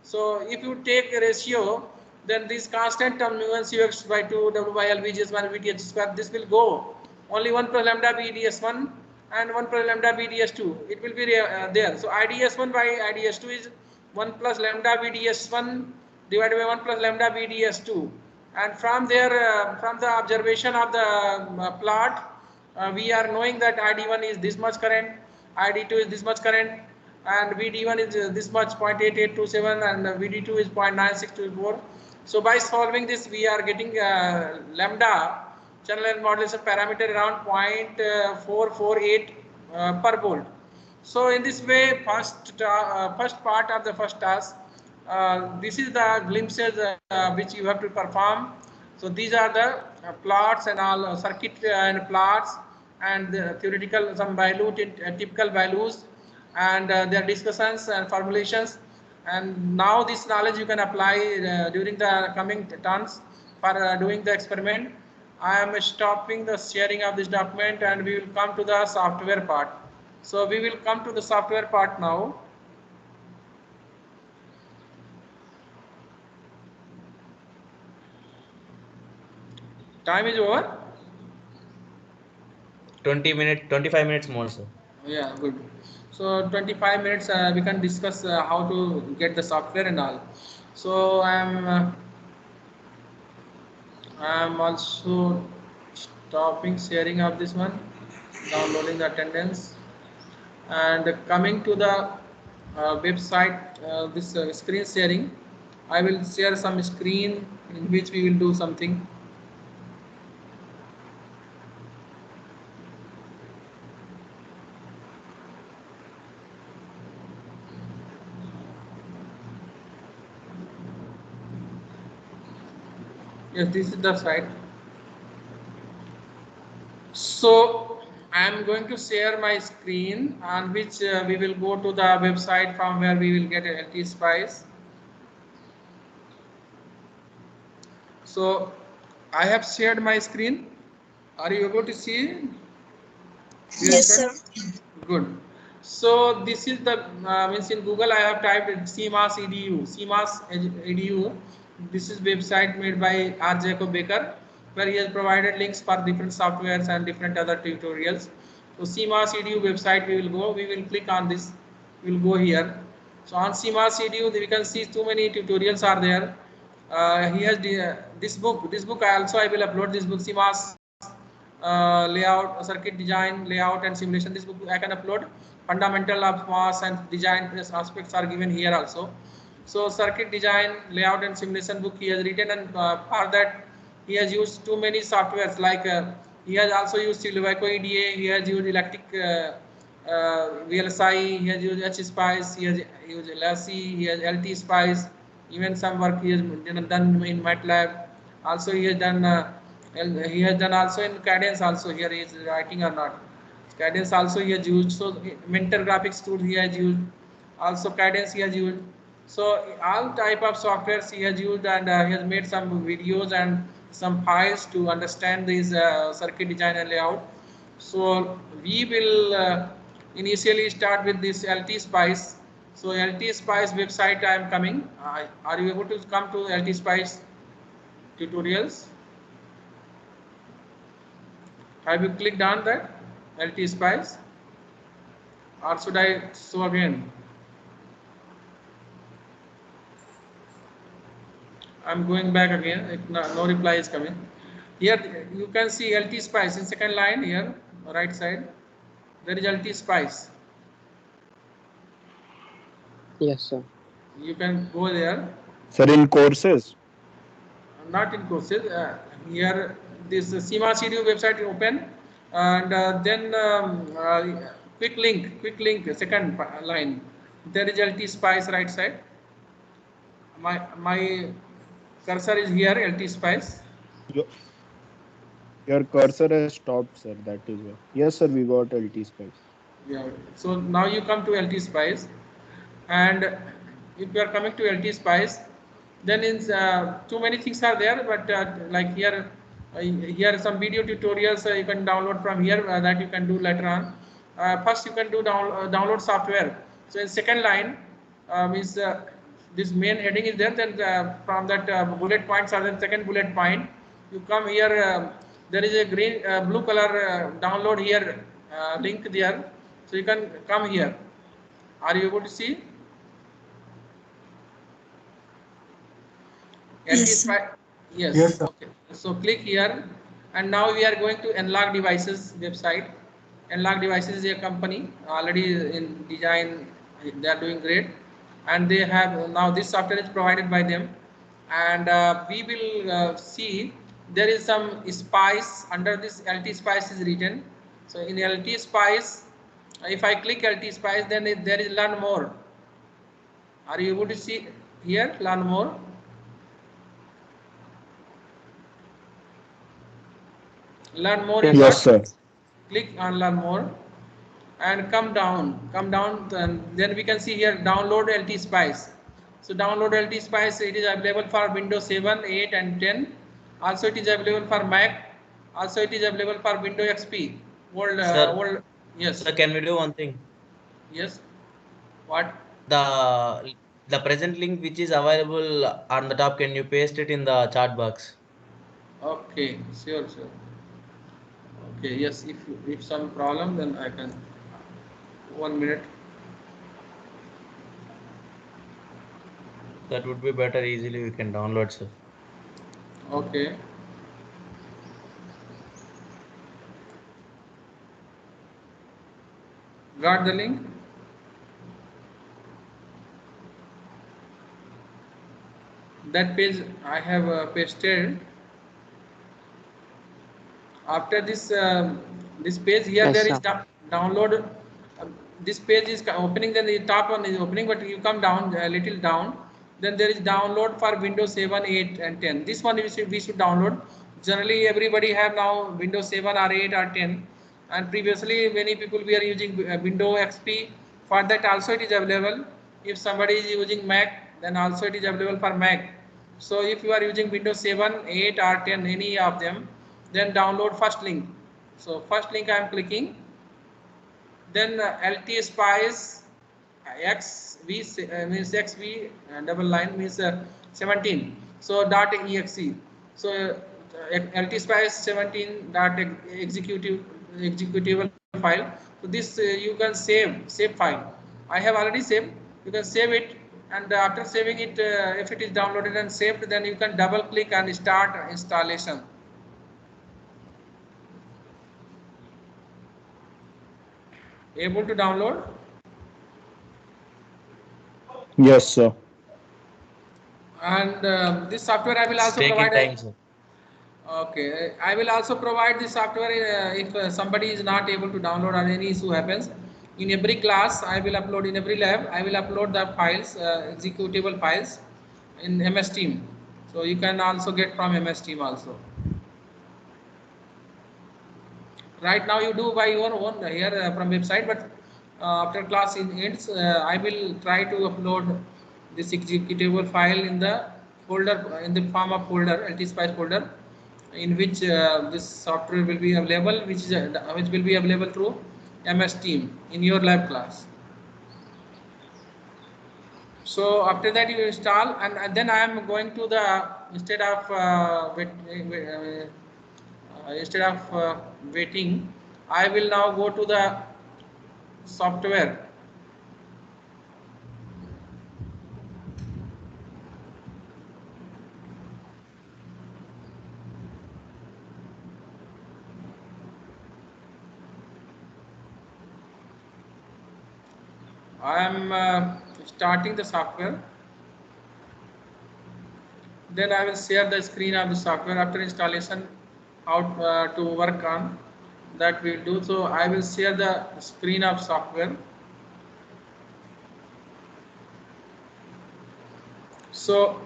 so if you take a ratio, then this constant term mu n COX by 2 W by L VGS1 VTH square, this will go only 1 plus lambda VDS1 and 1 plus lambda VDS2, it will be there. So IDS1 by IDS2 is 1 plus lambda VDS1 divided by 1 plus lambda VDS2, and from there, from the observation of the plot, we are knowing that ID1 is this much current, ID2 is this much current, and VD1 is this much 0.8827, and VD2 is 0.9624. So by solving this, we are getting lambda channel length modulation parameter around 0.448 per volt. So in this way, first part of the first task, this is the glimpses which you have to perform. So these are the plots and all circuit and plots, and the theoretical some value typical values, and their discussions and formulations. And now this knowledge you can apply during the coming turns for doing the experiment. I am stopping the sharing of this document, and we will come to the software part. So we will come to the software part now. Time is over. 25 minutes more, sir. Yeah, good. So 25 minutes we can discuss how to get the software and all. So I'm also stopping sharing of this one, downloading the attendance, and coming to the website, this screen sharing. I will share some screen in which we will do something. Yes, this is the site. So I am going to share my screen on which we will go to the website from where we will get LT Spice. So I have shared my screen. Are you able to see? Yes, sir. Good. So this is the means in Google I have typed CMOS EDU. CMOS EDU. This is website made by R. Jacob Baker, where he has provided links for different softwares and different other tutorials. So CMOS EDU website we will go. We will click on this. We will go here. So on CMOS EDU we can see too many tutorials are there. He has this book. This book I will upload this book, CMOS layout, circuit design, layout and simulation. This book I can upload. Fundamental of MOS and design aspects are given here also. So circuit design, layout and simulation book he has written, and for that he has used too many softwares, like he has also used Silvaco EDA, he has used Electric VLSI, he has used HSpice, he has used LSC, he has LT Spice, Even some work he has done in MATLAB. Also he has done also in Cadence. Also here he is writing or not. Cadence also he has used. So Mentor graphics tool he has used. Also Cadence he has used. So all type of softwares he has used, and he has made some videos and some files to understand this circuit design and layout. So we will initially start with this LT Spice. So LT Spice website I am coming. Are you able to come to LT Spice tutorials? Have you clicked on that LT Spice, or should I show again? I'm going back again. No reply is coming. Here you can see LT Spice in second line here, right side. There is LT Spice. Yes, sir. You can go there. Sir, in courses? Not in courses. Here this SEMA CDU website open, and then quick link, second line. There is LT Spice right side. My cursor is here, LT Spice. Your cursor has stopped, sir. That is why. Yes, sir, we got LT Spice. Yeah. So now you come to LT Spice, and if you are coming to LT Spice, then in too many things are there, but like here here are some video tutorials you can download from here that you can do later on. First you can do download software. So in second line is this main heading is there, then from that bullet points are the second bullet point. You come here, there is a green blue color download here link there, so you can come here. Are you able to see? Yes, Yes. Yes, sir. Okay. So click here, and now we are going to Enlog Devices website. Enlog Devices is a company already in design. They are doing great, and they have now this software is provided by them, and we will see there is some Spice under this LT Spice is written. So in LT Spice, if I click LT Spice, then there is Learn More. Are you able to see here Learn More? Learn more. Yes, sir. Click on Learn More and come down, and then we can see here download LT Spice. So download LT Spice, it is available for Windows 7, 8 and 10. Also it is available for Mac. Also it is available for Windows XP. Sir, yes. Sir, can we do one thing? Yes. What? The present link which is available on the top, can you paste it in the chat box? Okay, sure. Okay, yes, if some problem, then I can. 1 minute. That would be better. Easily we can download, sir. Okay. Got the link? That page I have pasted. After this this page here, Yes, there is sir. download. This page is opening, then the top one is opening, but you come down a little down, then there is download for Windows 7, 8 and 10. This one we should download. Generally everybody have now Windows 7 or 8 or 10, and previously many people were using Windows XP. For that also it is available. If somebody is using Mac, then also it is available for Mac. So if you are using Windows 7, 8 or 10, any of them, then download first link. So first link I am clicking. Then LT Spice XV means XV double line means 17. So .exe. So LT Spice 17 executable file. So this you can save file. I have already saved. You can save it, and after saving it, if it is downloaded and saved, then you can double click and start installation. Able to download? Yes, sir. And this software I will also Take provide. time, sir. Okay, I will also provide this software if somebody is not able to download or any issue happens. In every class, I will upload, in every lab, I will upload the files, executable files, in MS Team. So you can also get from MS Team also. Right now you do by your own here from website, but after class ends, I will try to upload this executable file in the folder, in the form of folder, LT-SPICE folder, in which this software will be available, which will be available through MS Team in your lab class. So after that you install, and then I am going to the instead of waiting, I will now go to the software. I am starting the software. Then I will share the screen of the software after installation, how to work on that we will do. So I will share the screen of software. So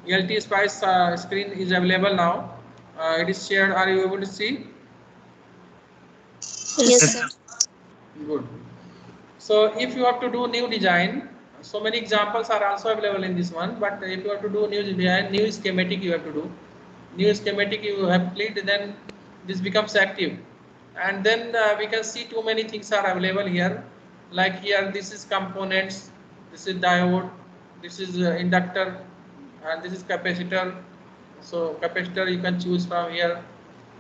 LT-SPICE screen is available now. It is shared. Are you able to see? Yes, sir. Good. So if you have to do new design, so many examples are also available in this one, but if you have to do new design, new schematic you have to do. New schematic you have complete, then this becomes active. And then we can see too many things are available here. Like here, this is components, this is diode, this is inductor, and this is capacitor. So capacitor you can choose from here,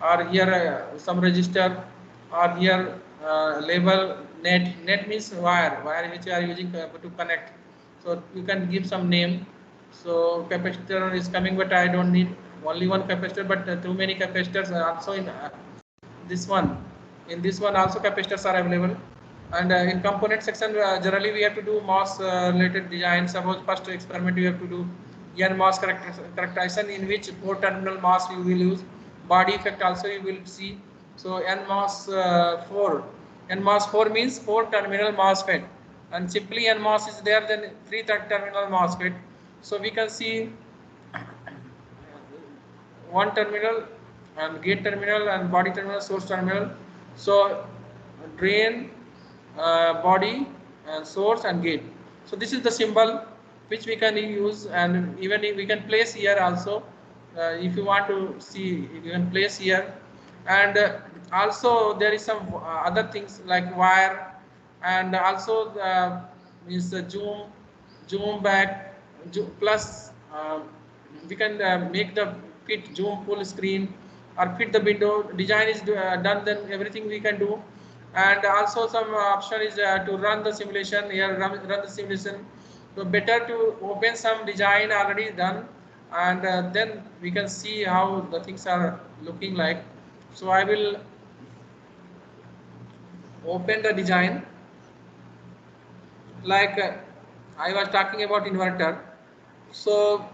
or here some resistor, or here label net. Net means wire which you are using to connect. So you can give some name. So capacitor is coming, but I don't need only one capacitor, but too many capacitors are also in this one. In this one also capacitors are available. And in component section, generally we have to do MOS related design. Suppose first experiment you have to do NMOS characterization, in which 4 terminal MOS you will use. Body effect also you will see. So NMOS 4. NMOS 4 means 4 terminal MOSFET, and simply NMOS is there, then 3 terminal MOSFET. So we can see one terminal and gate terminal and body terminal, source terminal. So drain, body, and source and gate. So this is the symbol which we can use, and even if we can place here also. If you want to see, you can place here. And also there is some other things like wire, and also is the zoom back, plus we can make the fit zoom full screen, or fit the window. Design is done, then everything we can do. And also some option is to run the simulation here, run the simulation. So better to open some design already done, and then we can see how the things are looking like. So I will open the design. Like I was talking about inverter. So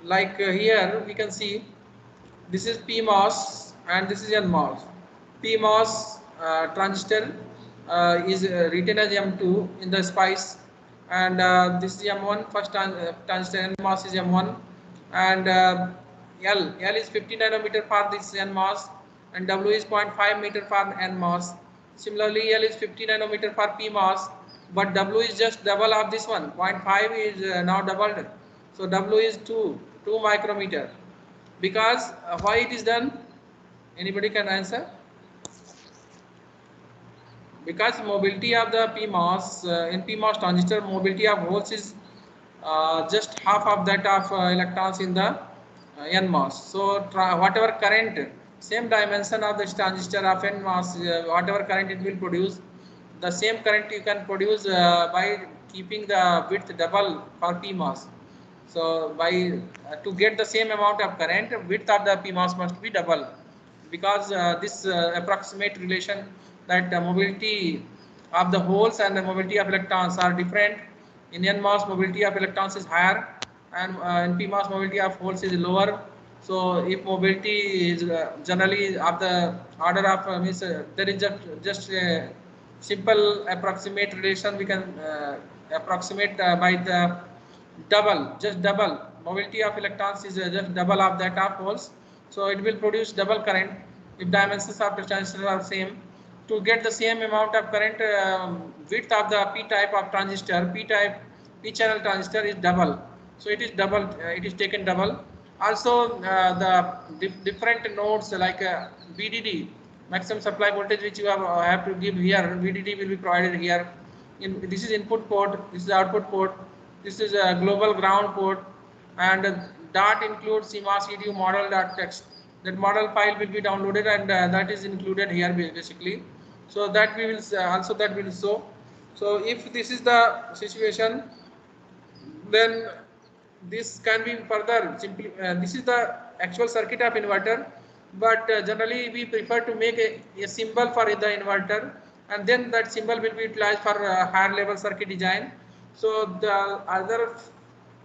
like here we can see this is PMOS and this is NMOS. PMOS transistor is written as M2 in the SPICE, and this is M1 first transistor. NMOS is M1, and L is 50 nanometer for this NMOS, and W is 0.5 meter for NMOS. Similarly, L is 50 nanometer for PMOS, but W is just double of this one. 0.5 is now doubled, so W is 2 micrometer. Because why it is done? Anybody can answer? Because mobility of the PMOS, in PMOS transistor, mobility of holes is just half of that of electrons in the NMOS. So whatever current, same dimension of this transistor of NMOS, whatever current it will produce, the same current you can produce by keeping the width double for PMOS. So by to get the same amount of current, width of the PMOS must be double, because this approximate relation that the mobility of the holes and the mobility of electrons are different. In NMOS, mobility of electrons is higher, and in PMOS, mobility of holes is lower. So if mobility is generally of the order of means there is just a simple approximate relation we can approximate by the double, just double. Mobility of electrons is just double of that of holes. So it will produce double current if dimensions of the transistor are same. To get the same amount of current, width of the p-type of transistor, p-type p-channel transistor is double. So it is double. It is taken double. Also, the different nodes like VDD, maximum supply voltage, which you have to give here. VDD will be provided here. This is input port. This is output port. This is a global ground port, and dot includes CMOS EDU model.txt. That model file will be downloaded, and that is included here basically. So that we will also that will show. So if this is the situation, then this can be further simply. This is the actual circuit of inverter, but generally we prefer to make a symbol for the inverter, and then that symbol will be utilized for higher level circuit design. So the other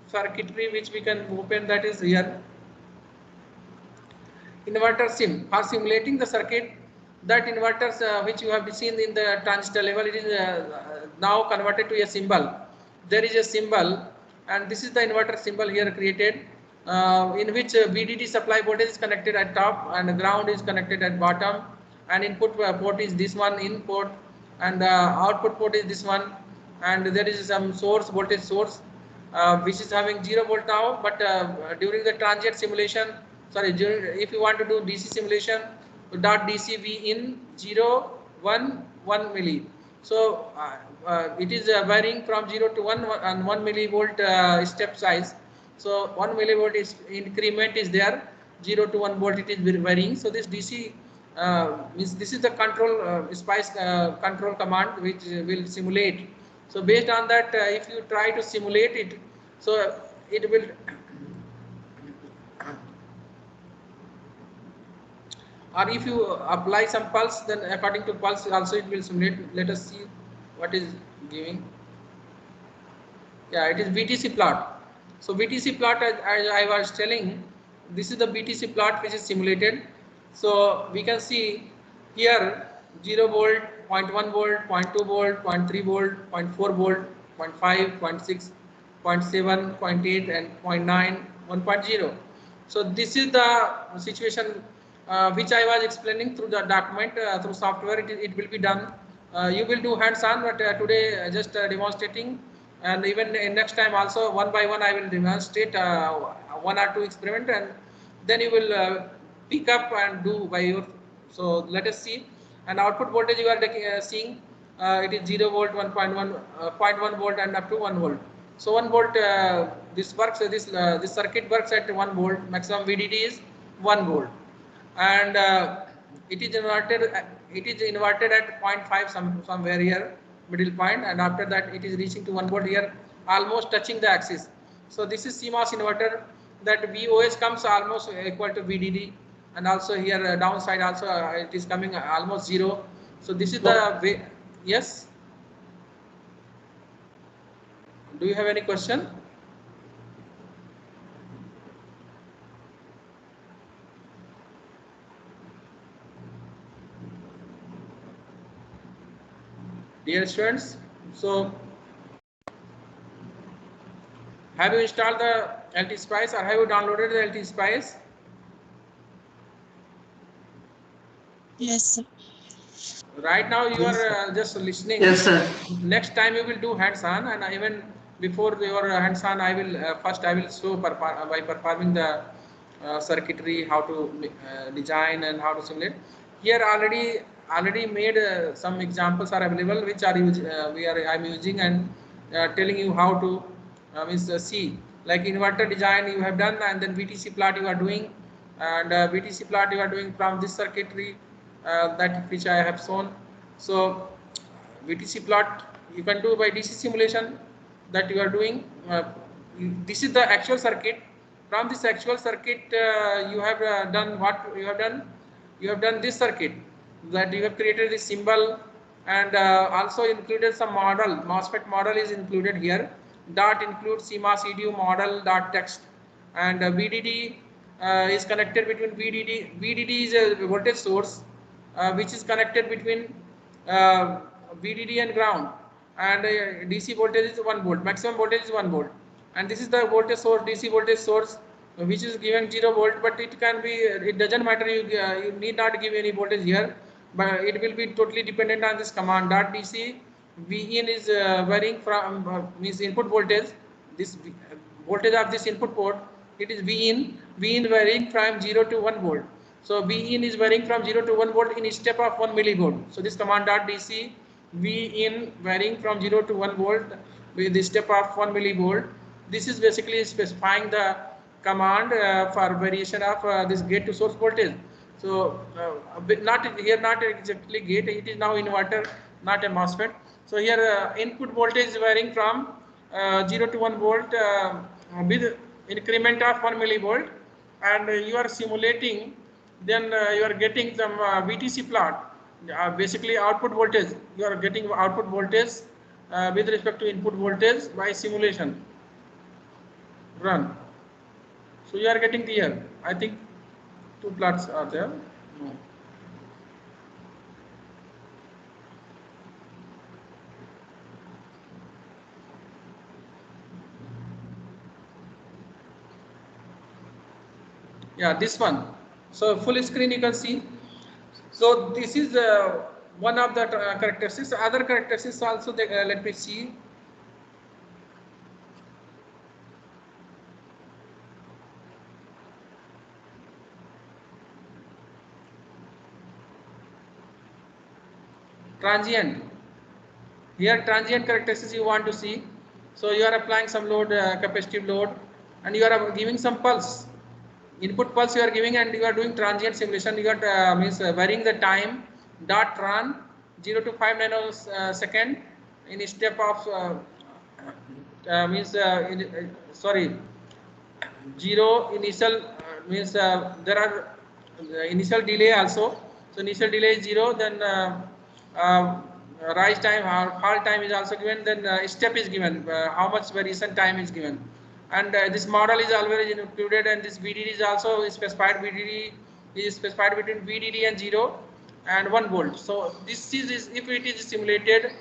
circuitry which we can open, that is here. Inverter sim, for simulating the circuit, that inverters which you have seen in the transistor level, it is now converted to a symbol. There is a symbol, and this is the inverter symbol here created, in which VDD supply voltage is connected at top and ground is connected at bottom, and input port is this one, in port, and output port is this one, and there is some source, voltage source, which is having 0 volt now, but during the transient simulation, sorry, if you want to do DC simulation, dot DC V in 0, 1, 1 milli. So it is varying from 0 to 1 and 1 millivolt step size. So 1 millivolt is increment is there, 0 to 1 volt it is varying. So this DC means this is the control spice control command which will simulate. So based on that, if you try to simulate it, so it will or if you apply some pulse, then according to pulse also it will simulate. Let us see what is giving. Yeah, it is BTC plot. So BTC plot, as I was telling, this is the BTC plot which is simulated. So we can see here 0 volt, 0.1 volt, 0.2 volt, 0.3 volt, 0.4 volt, 0.5, 0.6, 0.7, 0.8 and 0.9, 1.0. So this is the situation which I was explaining through the document, through software. It will be done. You will do hands-on, but today just demonstrating, and even next time also one by one I will demonstrate 1 or 2 experiment, and then you will pick up and do by your. So let us see. And output voltage you are seeing, it is 0 volt, 1.1, 0.1 volt and up to 1 volt. So 1 volt, this works. This circuit works at 1 volt. Maximum VDD is 1 volt, and it is inverted. It is inverted at 0.5 somewhere here, middle point, and after that it is reaching to 1 volt here, almost touching the axis. So this is CMOS inverter. That VOH comes almost equal to VDD, and also here downside also it is coming almost 0. So this is the way. Yes. Do you have any question? Dear students, so have you installed the LTSpice or have you downloaded the LTSpice? Yes, sir. Right now you are just listening. Yes, sir. Next time you will do hands-on, and even before your hands-on, I will first I will show by performing the circuitry, how to design and how to simulate. Here already made some examples are available which are I'm using, and telling you how to see, like inverter design you have done, and then VTC plot you are doing, and VTC plot you are doing from this circuitry that which I have shown. So VTC plot you can do by DC simulation that you are doing. This is the actual circuit. From this actual circuit, you have done what you have done. You have done this circuit, that you have created this symbol, and also included some model. MOSFET model is included here. Dot includes CMOS EDU model dot text, and VDD is connected between VDD. VDD is a voltage source which is connected between VDD and ground, and DC voltage is 1 volt. Maximum voltage is 1 volt. and this is the voltage source, DC voltage source, which is given 0 volt, but it can be, it doesn't matter, you need not give any voltage here, but it will be totally dependent on this command dot DC. V in is varying from means input voltage, this voltage of this input port, it is V in varying from 0 to 1 volt. So V in is varying from 0 to 1 volt in a step of 1 millivolt. So this command dot DC, V in varying from 0 to 1 volt with the step of 1 millivolt. This is basically specifying the command for variation of this gate to source voltage. So not here, not exactly gate, it is now inverter, not a MOSFET. So here input voltage is varying from 0 to 1 volt with increment of 1 millivolt, and you are simulating, then you are getting some VTC plot, basically output voltage, you are getting output voltage with respect to input voltage by simulation run. So you are getting here, I think 2 plots are there. No. Yeah, this one. So full screen you can see. So this is one of the characteristics. Other characteristics also, let me see. Transient. Here transient characteristics you want to see. So you are applying some load, capacitive load, and you are giving some pulse. Input pulse you are giving, and you are doing transient simulation. You are means varying the time dot tran 0 to 5 nanosecond in step of means sorry, 0 initial means there are initial delay also. So initial delay is 0, then rise time, halt time is also given, then step is given, how much variation time is given, and this model is always included, and this VDD is also specified. VDD is specified between VDD and 0 and 1 volt. So this is if it is simulated,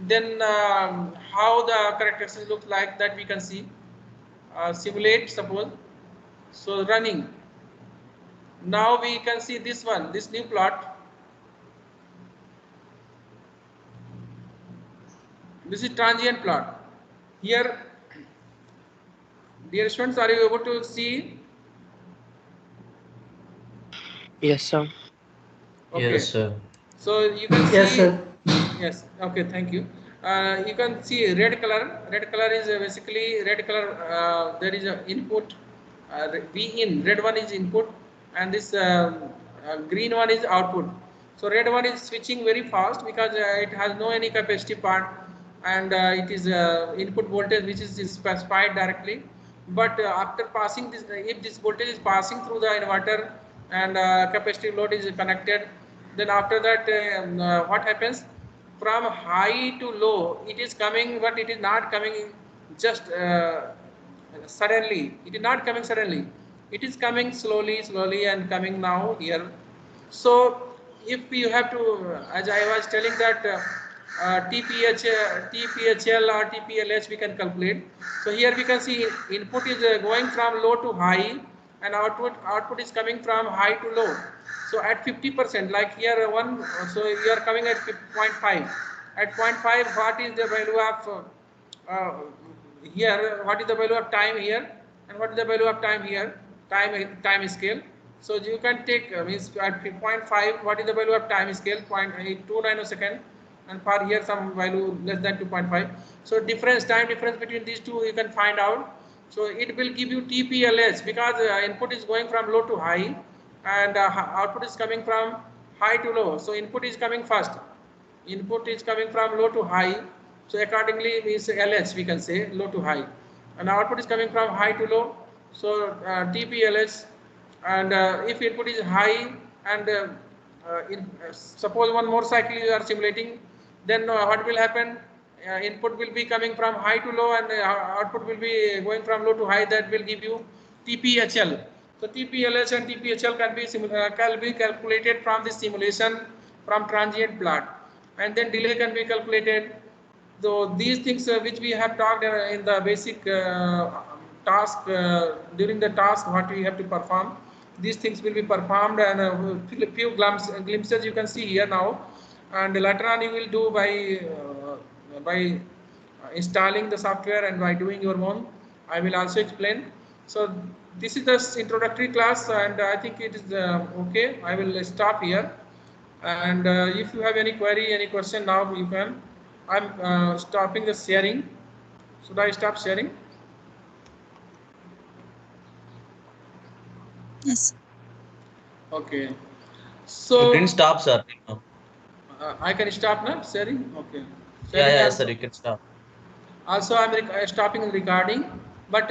then how the characteristics look like, that we can see. Simulate, suppose, so running. Now we can see this one, this new plot. This is transient plot. Here, dear students, are you able to see? Yes, sir. Okay. Yes, sir. So you can see. Yes, sir. Yes. Okay. Thank you. You can see red color. Red color is basically red color. There is an input. V in, red one is input, and this green one is output. So red one is switching very fast because it has no any capacitive part, and it is input voltage which is specified directly. But after passing this, if this voltage is passing through the inverter and capacitive load is connected, then after that what happens? From high to low it is coming, but it is not coming just suddenly. It is not coming suddenly, it is coming slowly and coming now here. So if you have to, as I was telling that TPHL or TPLH we can calculate. So here we can see input is going from low to high, and output is coming from high to low. So at 50%, like here one, so you are coming at 0.5. At 0.5, what is the value of here? What is the value of time here, and what is the value of time here? Time scale. So you can take means at 0.5, what is the value of time scale? 0.82 nanosecond, and for here some value less than 2.5. So time difference between these two you can find out. So it will give you TPLH because input is going from low to high, and output is coming from high to low. So input is coming first. Input is coming from low to high. So accordingly is LH we can say, low to high, and output is coming from high to low. So TPLH, and if input is high, and suppose one more cycle you are simulating, then what will happen? Input will be coming from high to low, and output will be going from low to high. That will give you TPHL. So TPLH and TPHL can be calculated from this simulation from transient plot, and then delay can be calculated, So these things which we have talked in the basic task during the task what we have to perform, these things will be performed, and few glimpses you can see here now, and later on you will do by installing the software and by doing your own. I will also explain. So this is the introductory class, and I think it is okay. I will stop here, and if you have any query, any question now, you can. I'm stopping the sharing. Should I stop sharing? Yes. Okay. You So didn't stop, sir. No. I can stop now sharing. Okay. Yeah, Sharing yeah, sir. also. You can stop. Also, I'm stopping the recording. But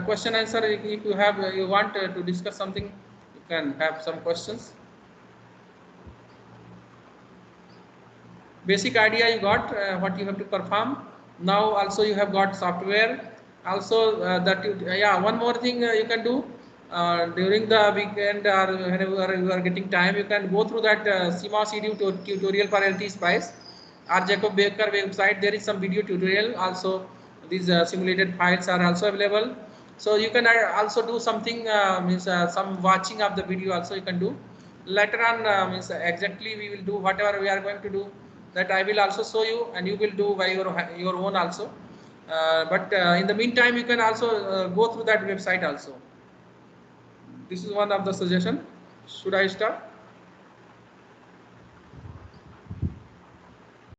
question answer. If you have you want to discuss something, you can have some questions. Basic idea you got what you have to perform. Now also you have got software. Also that you, yeah, one more thing you can do during the weekend or whenever you are getting time, you can go through that CMOS edu tutorial for LT Spice or Jacob Baker website. There is some video tutorial. Also these simulated files are also available. So you can also do something means some watching of the video also you can do. Later on means exactly we will do whatever we are going to do, that I will also show you, and you will do by your own also. But in the meantime, you can also go through that website also. This is one of the suggestion. Should I start?